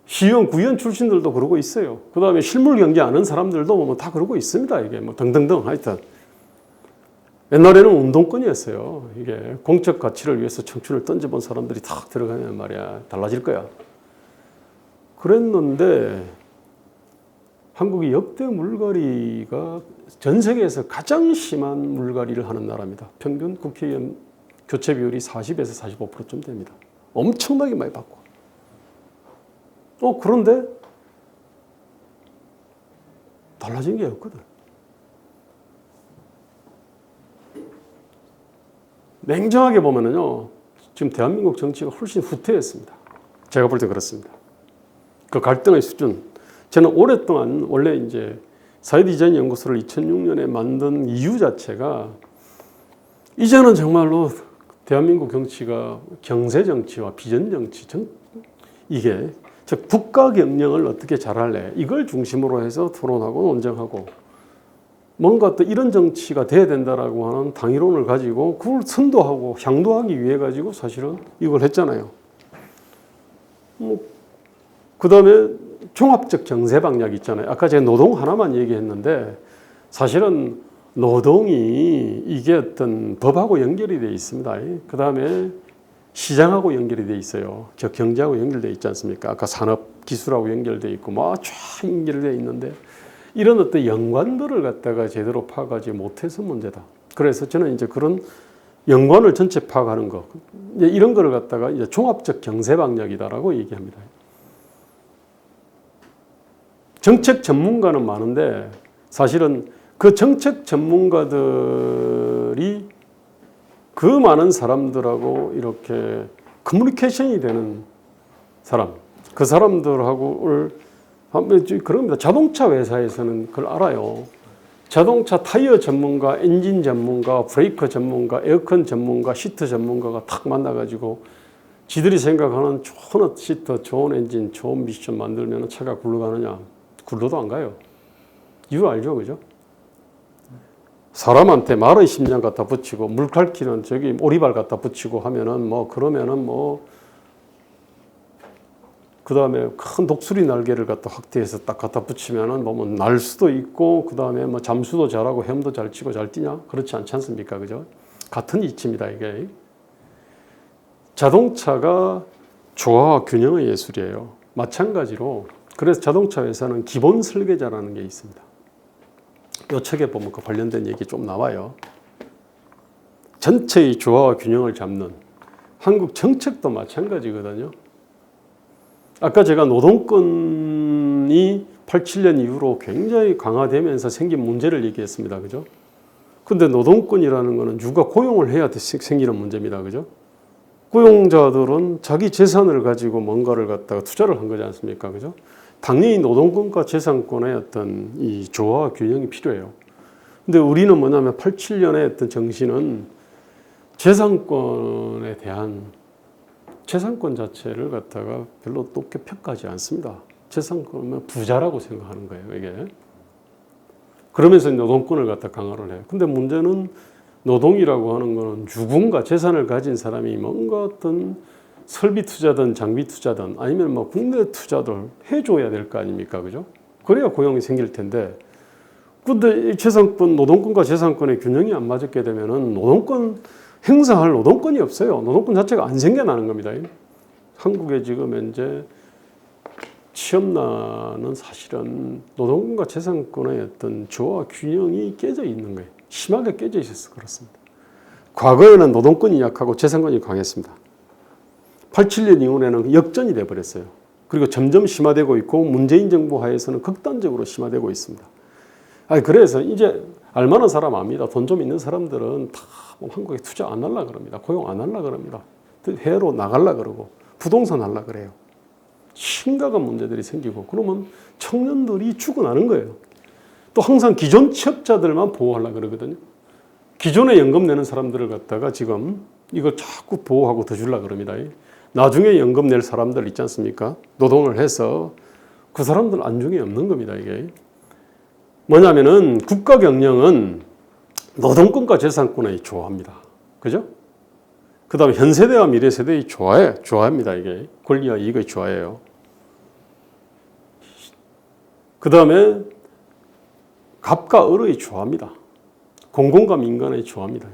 시의원, 구의원 출신들도 그러고 있어요. 그 다음에 실물 경제 아는 사람들도 뭐 다 그러고 있습니다. 이게 뭐 등등등 하여튼. 옛날에는 운동권이었어요. 이게 공적 가치를 위해서 청춘을 던져본 사람들이 탁 들어가면 말이야 달라질 거야. 그랬는데 한국이 역대 물갈이가 전 세계에서 가장 심한 물갈이를 하는 나라입니다. 평균 국회의원 교체 비율이 40에서 45%쯤 됩니다. 엄청나게 많이 바꿔. 그런데 달라진 게 없거든. 냉정하게 보면은요, 지금 대한민국 정치가 훨씬 후퇴했습니다. 제가 볼 때 그렇습니다. 그 갈등의 수준. 저는 오랫동안 원래 이제 사회디자인 연구소를 2006년에 만든 이유 자체가 이제는 정말로 대한민국 정치가 경제 정치와 비전 정치, 이게 즉 국가 경영을 어떻게 잘할래 이걸 중심으로 해서 토론하고 논쟁하고 뭔가 또 이런 정치가 돼야 된다라고 하는 당위론을 가지고 그걸 선도하고 향도하기 위해 가지고 사실은 이걸 했잖아요. 그 다음에 종합적 경제 방향 있잖아요. 아까 제가 노동 하나만 얘기했는데 사실은 노동이 이게 어떤 법하고 연결이 되어 있습니다. 그 다음에 시장하고 연결이 되어 있어요. 저 경제하고 연결되어 있지 않습니까? 아까 산업 기술하고 연결되어 있고 쫙 연결되어 있는데 이런 어떤 연관들을 갖다가 제대로 파악하지 못해서 문제다. 그래서 저는 이제 그런 연관을 전체 파악하는 거 이런 거를 갖다가 이제 종합적 경제 방향이다라고 얘기합니다. 정책 전문가는 많은데 사실은 그 정책 전문가들이 그 많은 사람들하고 이렇게 커뮤니케이션이 되는 사람, 그 사람들하고를 그럽니다. 자동차 회사에서는 그걸 알아요. 자동차 타이어 전문가, 엔진 전문가, 브레이크 전문가, 에어컨 전문가, 시트 전문가가 탁 만나가지고 지들이 생각하는 좋은 시트, 좋은 엔진, 좋은 미션 만들면 차가 굴러가느냐? 굴러도 안 가요. 이유 알죠, 그죠? 사람한테 말의 심장 갖다 붙이고 물갈퀴는 저기 오리발 갖다 붙이고 하면은 그러면은 그 다음에 큰 독수리 날개를 갖다 확대해서 딱 갖다 붙이면은 날 수도 있고 그 다음에 잠수도 잘하고 헤엄도 잘 치고 잘 뛰냐? 그렇지 않지 않습니까? 그죠? 같은 이치입니다, 이게. 자동차가 조화와 균형의 예술이에요. 마찬가지로 그래서 자동차 회사는 기본 설계자라는 게 있습니다. 이 책에 보면 그 관련된 얘기 좀 나와요. 전체의 조화와 균형을 잡는 한국 정책도 마찬가지거든요. 아까 제가 노동권이 87년 이후로 굉장히 강화되면서 생긴 문제를 얘기했습니다. 그죠? 근데 노동권이라는 거는 누가 고용을 해야 생기는 문제입니다. 그죠? 고용자들은 자기 재산을 가지고 뭔가를 갖다가 투자를 한 거지 않습니까? 그죠? 당연히 노동권과 재산권의 어떤 이 조화와 균형이 필요해요. 근데 우리는 뭐냐면 87년의 어떤 정신은 재산권에 대한 재산권 자체를 갖다가 별로 높게 평가하지 않습니다. 재산권은 부자라고 생각하는 거예요, 이게. 그러면서 노동권을 갖다 강화를 해요. 근데 문제는 노동이라고 하는 거는 누군가 재산을 가진 사람이 뭔가 어떤 설비 투자든 장비 투자든 아니면 국내 투자를 해줘야 될 거 아닙니까? 그죠? 그래야 고용이 생길 텐데 근데 이 재산권, 노동권과 재산권의 균형이 안 맞게 되면은 노동권 행사할 노동권이 없어요. 노동권 자체가 안 생겨나는 겁니다. 한국에 지금 현재 취업난은 사실은 노동권과 재산권의 어떤 조화 균형이 깨져 있는 거예요. 심하게 깨져 있어서 그렇습니다. 과거에는 노동권이 약하고 재산권이 강했습니다. 87년 이후에는 역전이 돼버렸어요. 그리고 점점 심화되고 있고 문재인 정부 하에서는 극단적으로 심화되고 있습니다. 그래서 이제 알만한 사람 압니다. 돈 좀 있는 사람들은 다 한국에 투자 안 하려고 그럽니다. 고용 안 하려고 그럽니다. 해외로 나가려고 그러고 부동산 하려고 그래요. 심각한 문제들이 생기고 그러면 청년들이 죽어나는 거예요. 또 항상 기존 취업자들만 보호하려고 그러거든요. 기존에 연금 내는 사람들을 갖다가 지금 이걸 자꾸 보호하고 더 주려고 그럽니다. 나중에 연금 낼 사람들 있지 않습니까? 노동을 해서 그 사람들 안중에 없는 겁니다. 이게 뭐냐면은 국가 경영은 노동권과 재산권의 조화입니다. 그죠? 그 다음에 현 세대와 미래 세대의 조화입니다. 이게 권리와 이익의 조화예요. 그 다음에 갑과 을의 조화입니다. 공공과 민간의 조화입니다.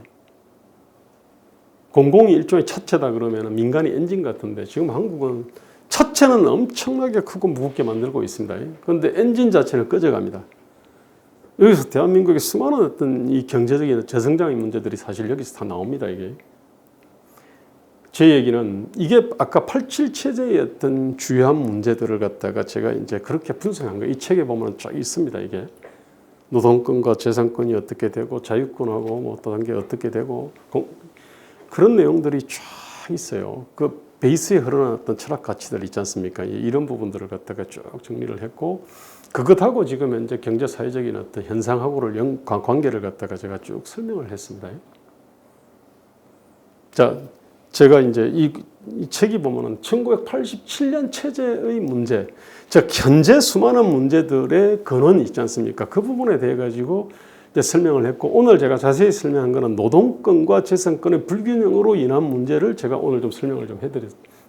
공공이 일종의 차체다 그러면 민간이 엔진 같은데 지금 한국은 차체는 엄청나게 크고 무겁게 만들고 있습니다. 그런데 엔진 자체는 꺼져갑니다. 여기서 대한민국의 수많은 어떤 이 경제적인 저성장의 문제들이 사실 여기서 다 나옵니다. 이게 제 얘기는 이게 아까 87 체제의 어떤 주요한 문제들을 갖다가 제가 이제 그렇게 분석한 거예요. 이 책에 보면 쫙 있습니다. 이게 노동권과 재산권이 어떻게 되고 자유권하고 뭐 어떤 게 어떻게 되고 그런 내용들이 쫙 있어요. 그 베이스에 흐르는 철학 가치들 있지 않습니까? 이런 부분들을 갖다가 쭉 정리를 했고 그것하고 지금 현재 경제 사회적인 어떤 현상하고를 관계를 갖다가 제가 쭉 설명을 했습니다. 자, 제가 이제 이 책이 보면은 1987년 체제의 문제, 즉 현재 수많은 문제들의 근원이 있지 않습니까? 그 부분에 대해 가지고 이제 설명을 했고 오늘 제가 자세히 설명한 거는 노동권과 재산권의 불균형으로 인한 문제를 제가 오늘 좀 설명을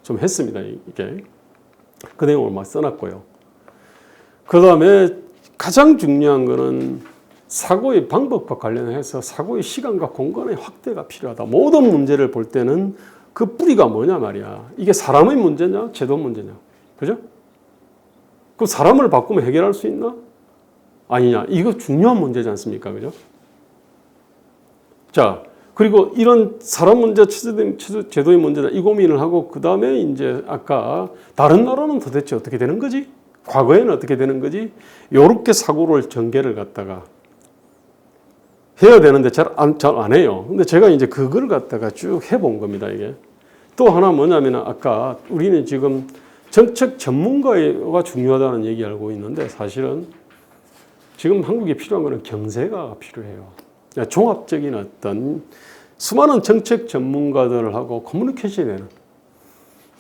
좀 했습니다. 이게 그 내용을 막 써놨고요. 그 다음에 가장 중요한 거는 사고의 방법과 관련해서 사고의 시간과 공간의 확대가 필요하다. 모든 문제를 볼 때는 그 뿌리가 뭐냐 말이야. 이게 사람의 문제냐, 제도 문제냐, 그죠? 그럼 사람을 바꾸면 해결할 수 있나? 아니냐. 이거 중요한 문제지 않습니까, 그죠? 자, 그리고 이런 사람 문제, 제도의 문제다. 이 고민을 하고 그 다음에 이제 아까 다른 나라는 도대체 어떻게 되는 거지? 과거에는 어떻게 되는 거지? 요렇게 사고를 전개를 갖다가 해야 되는데 잘 안 해요. 근데 제가 이제 그걸 갖다가 쭉 해본 겁니다, 이게. 또 하나 뭐냐면 아까 우리는 지금 정책 전문가가 중요하다는 얘기 알고 있는데 사실은 지금 한국에 필요한 거는 경제가 필요해요. 종합적인 어떤 수많은 정책 전문가들하고 커뮤니케이션이 되는.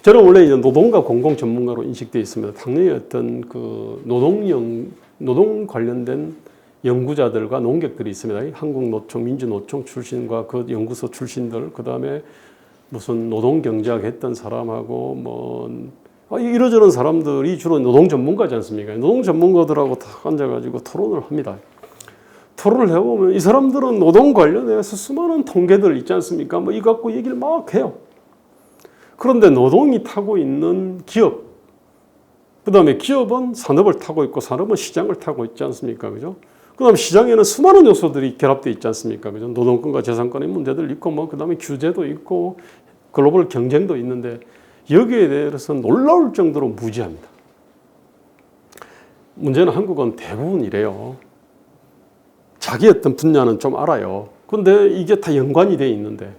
저는 원래 이제 노동과 공공 전문가로 인식되어 있습니다. 당연히 어떤 그 노동 관련된 연구자들과 농객들이 있습니다. 한국노총, 민주노총 출신과 그 연구소 출신들, 그 다음에 무슨 노동경제학 했던 사람하고 뭐 이러저런 사람들이 주로 노동 전문가지 않습니까? 노동 전문가들하고 다 앉아가지고 토론을 합니다. 토론을 해보면 이 사람들은 노동 관련해서 수많은 통계들 있지 않습니까? 뭐 이거 갖고 얘기를 막 해요. 그런데 노동이 타고 있는 기업, 그 다음에 기업은 산업을 타고 있고 산업은 시장을 타고 있지 않습니까? 그죠? 그 다음에 시장에는 수많은 요소들이 결합되어 있지 않습니까? 그죠? 노동권과 재산권의 문제들 있고, 뭐, 그 다음에 규제도 있고, 글로벌 경쟁도 있는데, 여기에 대해서는 놀라울 정도로 무지합니다. 문제는 한국은 대부분 이래요. 자기 어떤 분야는 좀 알아요. 근데 이게 다 연관이 되어 있는데,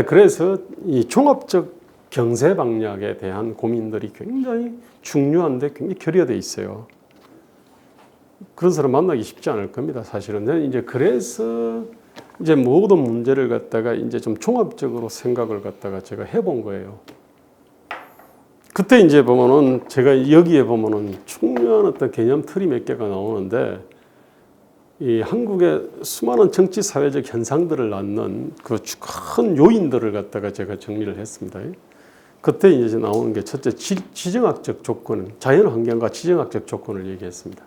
그래서 이 종합적 경제 방향에 대한 고민들이 굉장히 중요한데 굉장히 결여되어 있어요. 그런 사람 만나기 쉽지 않을 겁니다. 사실은 이제 그래서 이제 모든 문제를 갖다가 이제 좀 종합적으로 생각을 갖다가 제가 해본 거예요. 그때 이제 보면은 제가 여기에 보면은 중요한 어떤 개념 틀이 몇 개가 나오는데 이 한국의 수많은 정치 사회적 현상들을 낳는 그 큰 요인들을 갖다가 제가 정리를 했습니다. 그때 이제 나오는 게 첫째 지정학적 조건, 자연 환경과 지정학적 조건을 얘기했습니다.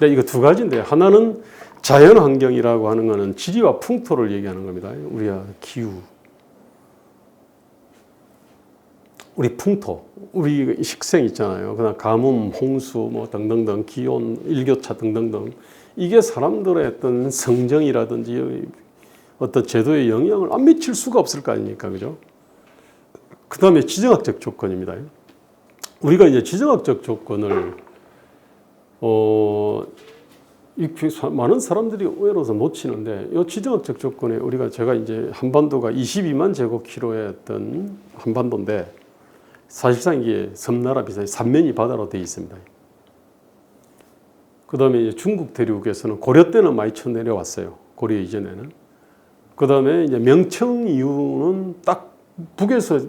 근데 이거 두 가지인데 하나는 자연 환경이라고 하는 거는 지리와 풍토를 얘기하는 겁니다. 우리가 기후, 우리 풍토, 우리 식생 있잖아요. 그다음 가뭄, 홍수, 뭐 등등등, 기온, 일교차 등등등. 이게 사람들의 어떤 성정이라든지 어떤 제도에 영향을 안 미칠 수가 없을 거 아닙니까, 그죠? 그다음에 지정학적 조건입니다. 우리가 이제 지정학적 조건을 많은 사람들이 의외로서 놓치는데 이 지정학적 조건에 제가 이제 한반도가 22만 제곱킬로의 어떤 한반도인데 사실상 이게 섬나라 비슷하게 삼면이 바다로 되어 있습니다. 그 다음에 이제 중국 대륙에서는 고려 때는 많이 쳐 내려왔어요. 고려 이전에는. 그 다음에 이제 명청 이후는 딱 북에서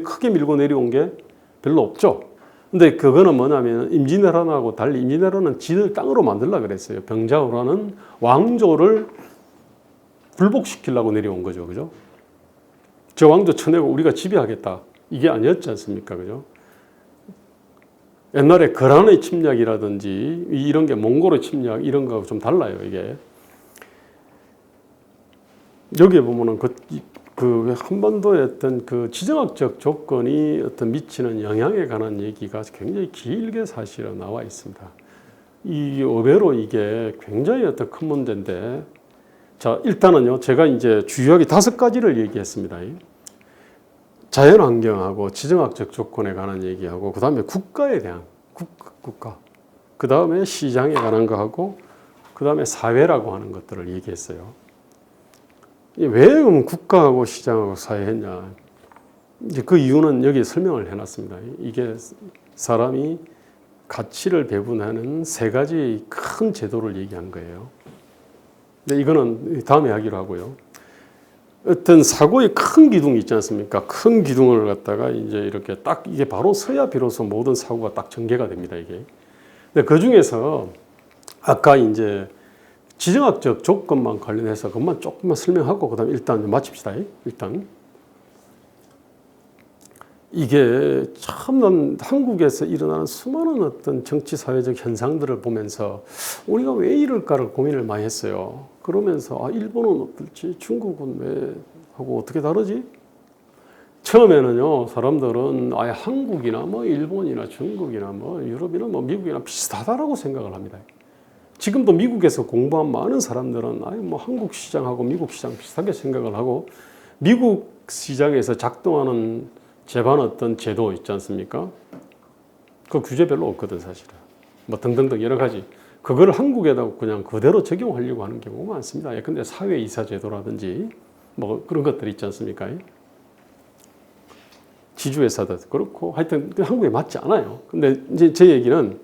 크게 밀고 내려온 게 별로 없죠. 근데 그거는 뭐냐면 임진왜란하고 달리 임진왜란은 지들 땅으로 만들려고 그랬어요. 병자호란은 왕조를 굴복시키려고 내려온 거죠. 그죠? 저 왕조 쳐내고 우리가 지배하겠다. 이게 아니었지 않습니까? 그죠? 옛날에 거란의 침략이라든지 이런 게 몽골의 침략 이런 거하고 좀 달라요. 이게. 여기에 보면은 그 한반도의 어떤 그 지정학적 조건이 어떤 미치는 영향에 관한 얘기가 굉장히 길게 사실은 나와 있습니다. 이 의외로 이게 굉장히 어떤 큰 문제인데, 자 일단은요 제가 이제 주요하게 5가지를 얘기했습니다. 자연 환경하고 지정학적 조건에 관한 얘기하고, 그 다음에 국가에 대한 국가, 그 다음에 시장에 관한 거하고, 그 다음에 사회라고 하는 것들을 얘기했어요. 왜 국가하고 시장하고 사회 했냐? 이제 그 이유는 여기 설명을 해놨습니다. 이게 사람이 가치를 배분하는 3가지 큰 제도를 얘기한 거예요. 근데 이거는 다음에 하기로 하고요. 어떤 사고의 큰 기둥이 있지 않습니까? 큰 기둥을 갖다가 이제 이렇게 딱 이게 바로 서야 비로소 모든 사고가 딱 전개가 됩니다. 이게. 근데 그 중에서 아까 이제 지정학적 조건만 관련해서 그것만 조금만 설명하고 그다음에 일단 마칩시다. 일단 이게 참 난 한국에서 일어나는 수많은 어떤 정치 사회적 현상들을 보면서 우리가 왜 이럴까를 고민을 많이 했어요. 그러면서 일본은 어떨지, 중국은 왜 하고 어떻게 다르지? 처음에는요 사람들은 아예 한국이나 뭐 일본이나 중국이나 뭐 유럽이나 뭐 미국이나 비슷하다라고 생각을 합니다. 지금도 미국에서 공부한 많은 사람들은 아예 뭐 한국 시장하고 미국 시장 비슷하게 생각을 하고, 미국 시장에서 작동하는 제반 어떤 제도 있지 않습니까? 그 규제 별로 없거든 사실은. 뭐 등등등 여러 가지. 그걸 한국에다 그냥 그대로 적용하려고 하는 경우가 많습니다. 근데 사회 이사 제도라든지 뭐 그런 것들 있지 않습니까? 지주회사도 그렇고 하여튼 한국에 맞지 않아요. 근데 이제 제 얘기는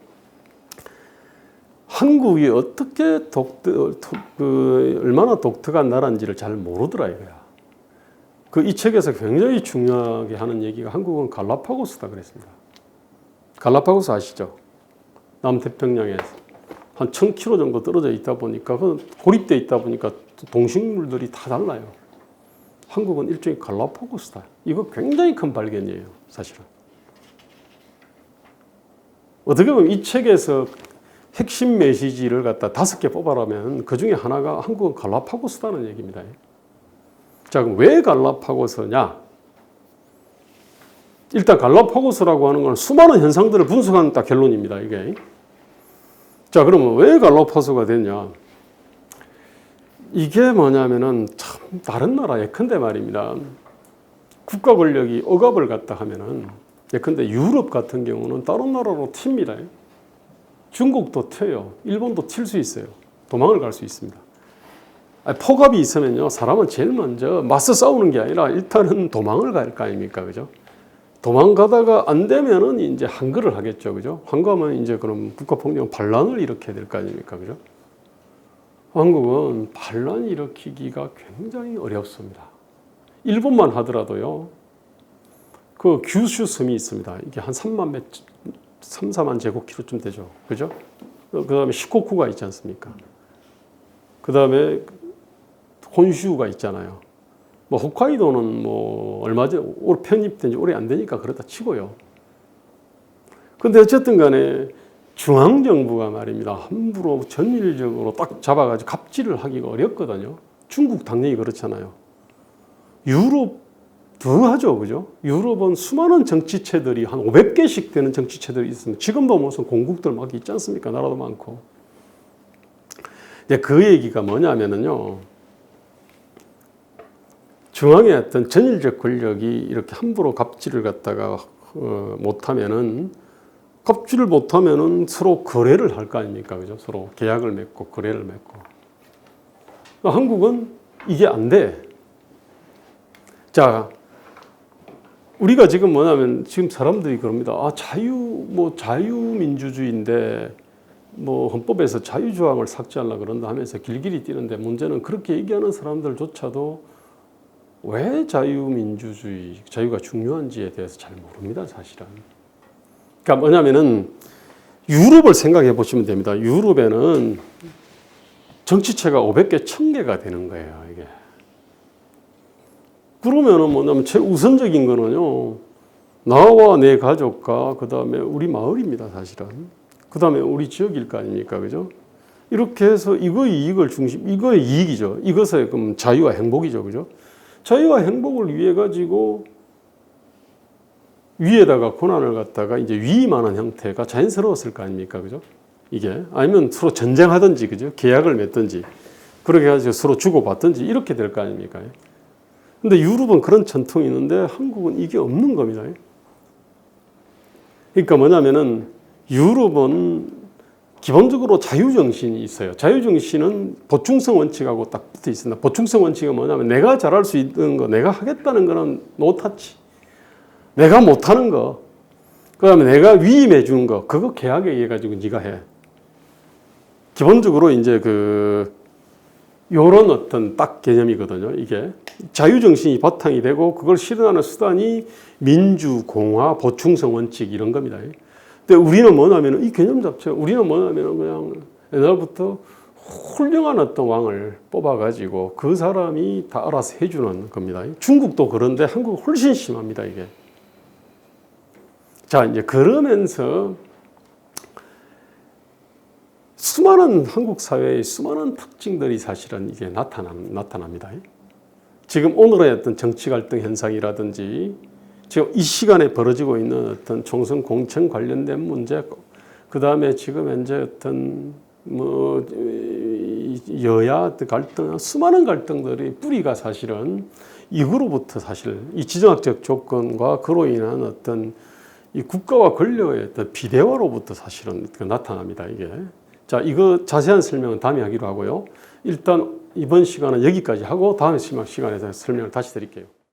한국이 어떻게 얼마나 독특한 나라인지를 잘 모르더라 이거야. 이 책에서 굉장히 중요하게 하는 얘기가 한국은 갈라파고스다 그랬습니다. 갈라파고스 아시죠? 남태평양에 한 1000km 정도 떨어져 있다 보니까 고립되어 있다 보니까 동식물들이 다 달라요. 한국은 일종의 갈라파고스다. 이거 굉장히 큰 발견이에요, 사실은. 어떻게 보면 이 책에서 핵심 메시지를 갖다 5개 뽑아라면 그 중에 하나가 한국은 갈라파고스다는 얘기입니다. 자, 그럼 왜 갈라파고스냐? 일단 갈라파고스라고 하는 건 수많은 현상들을 분석한 딱 결론입니다, 이게. 자, 그러면 왜 갈라파고스가 됐냐? 이게 뭐냐면은 참 다른 나라 예컨대 말입니다. 국가 권력이 억압을 갖다 하면은 예컨대 유럽 같은 경우는 다른 나라로 튑니다. 중국도 튀어요. 일본도 튈 수 있어요. 도망을 갈 수 있습니다. 폭압이 있으면요, 사람은 제일 먼저 맞서 싸우는 게 아니라 일단은 도망을 갈 거 아닙니까, 그죠? 도망가다가 안 되면은 이제 항거를 하겠죠, 그죠? 항거하면 이제 그럼 국가폭력 반란을 일으켜야 될 거 아닙니까, 그죠? 한국은 반란 일으키기가 굉장히 어렵습니다. 일본만 하더라도요, 그 규슈 섬이 있습니다. 이게 한 4만 제곱킬로쯤 되죠. 그죠? 그 다음에 시코쿠가 있지 않습니까? 그 다음에 혼슈가 있잖아요. 뭐 홋카이도는 뭐 얼마 전에 편입된 지 오래 안 되니까 그렇다 치고요. 근데 어쨌든 간에 중앙정부가 말입니다. 함부로 전일적으로 딱 잡아가지고 갑질을 하기가 어렵거든요. 중국 당연히 그렇잖아요. 유럽 더 하죠, 그죠? 유럽은 수많은 정치체들이 한 500개씩 되는 정치체들이 있습니다. 지금도 무슨 공국들 막 있지 않습니까? 나라도 많고. 그 얘기가 뭐냐면요. 중앙의 어떤 전일적 권력이 이렇게 함부로 갑질을 갖다가 못하면은 갑질을 못하면은 서로 거래를 할 거 아닙니까? 그죠? 서로 계약을 맺고 거래를 맺고. 한국은 이게 안 돼. 자, 우리가 지금 뭐냐면 지금 사람들이 그럽니다. 자유민주주의인데 뭐 헌법에서 자유조항을 삭제하려고 그런다 하면서 길길이 뛰는데 문제는 그렇게 얘기하는 사람들조차도 왜 자유민주주의, 자유가 중요한지에 대해서 잘 모릅니다, 사실은. 그러니까 뭐냐면은 유럽을 생각해 보시면 됩니다. 유럽에는 정치체가 500개, 1000개가 되는 거예요, 이게. 그러면은 뭐냐면 최우선적인 거는요, 나와 내 가족과 그 다음에 우리 마을입니다, 사실은. 그 다음에 우리 지역일 거 아닙니까, 그죠? 이렇게 해서 이거의 이익을 이거의 이익이죠. 이것의 그럼 자유와 행복이죠, 그죠? 자유와 행복을 위해 가지고 위에다가 고난을 갖다가 이제 위임하는 형태가 자연스러웠을 거 아닙니까, 그죠? 이게 아니면 서로 전쟁하든지, 그죠? 계약을 맺든지 그렇게 해가지고 서로 주고받든지 이렇게 될 거 아닙니까? 근데 유럽은 그런 전통이 있는데 한국은 이게 없는 겁니다. 그러니까 뭐냐면은 유럽은 기본적으로 자유정신이 있어요. 자유정신은 보충성 원칙하고 딱 붙어 있습니다. 보충성 원칙은 뭐냐면 내가 잘할 수 있는 거, 내가 하겠다는 거는 노타치. 내가 못하는 거, 그 다음에 내가 위임해 주는 거, 그거 계약에 의해 가지고 네가 해. 기본적으로 이제 요런 어떤 딱 개념이거든요. 이게 자유정신이 바탕이 되고 그걸 실현하는 수단이 민주, 공화, 보충성 원칙 이런 겁니다. 근데 우리는 뭐냐면 이 개념 자체가 우리는 뭐냐면 그냥 옛날부터 훌륭한 어떤 왕을 뽑아가지고 그 사람이 다 알아서 해주는 겁니다. 중국도 그런데 한국은 훨씬 심합니다, 이게. 자, 이제 그러면서 수많은 한국 사회의 수많은 특징들이 사실은 이게 나타납니다. 지금 오늘의 어떤 정치 갈등 현상이라든지 지금 이 시간에 벌어지고 있는 어떤 총선 공천 관련된 문제, 그 다음에 지금 현재 어떤 뭐 여야 갈등, 수많은 갈등들이 뿌리가 사실은 이거로부터 사실 이 지정학적 조건과 그로 인한 어떤 이 국가와 권력의 어떤 비대화로부터 사실은 나타납니다, 이게. 자, 이거 자세한 설명은 다음에 하기로 하고요. 일단 이번 시간은 여기까지 하고 다음 시간에 설명을 다시 드릴게요.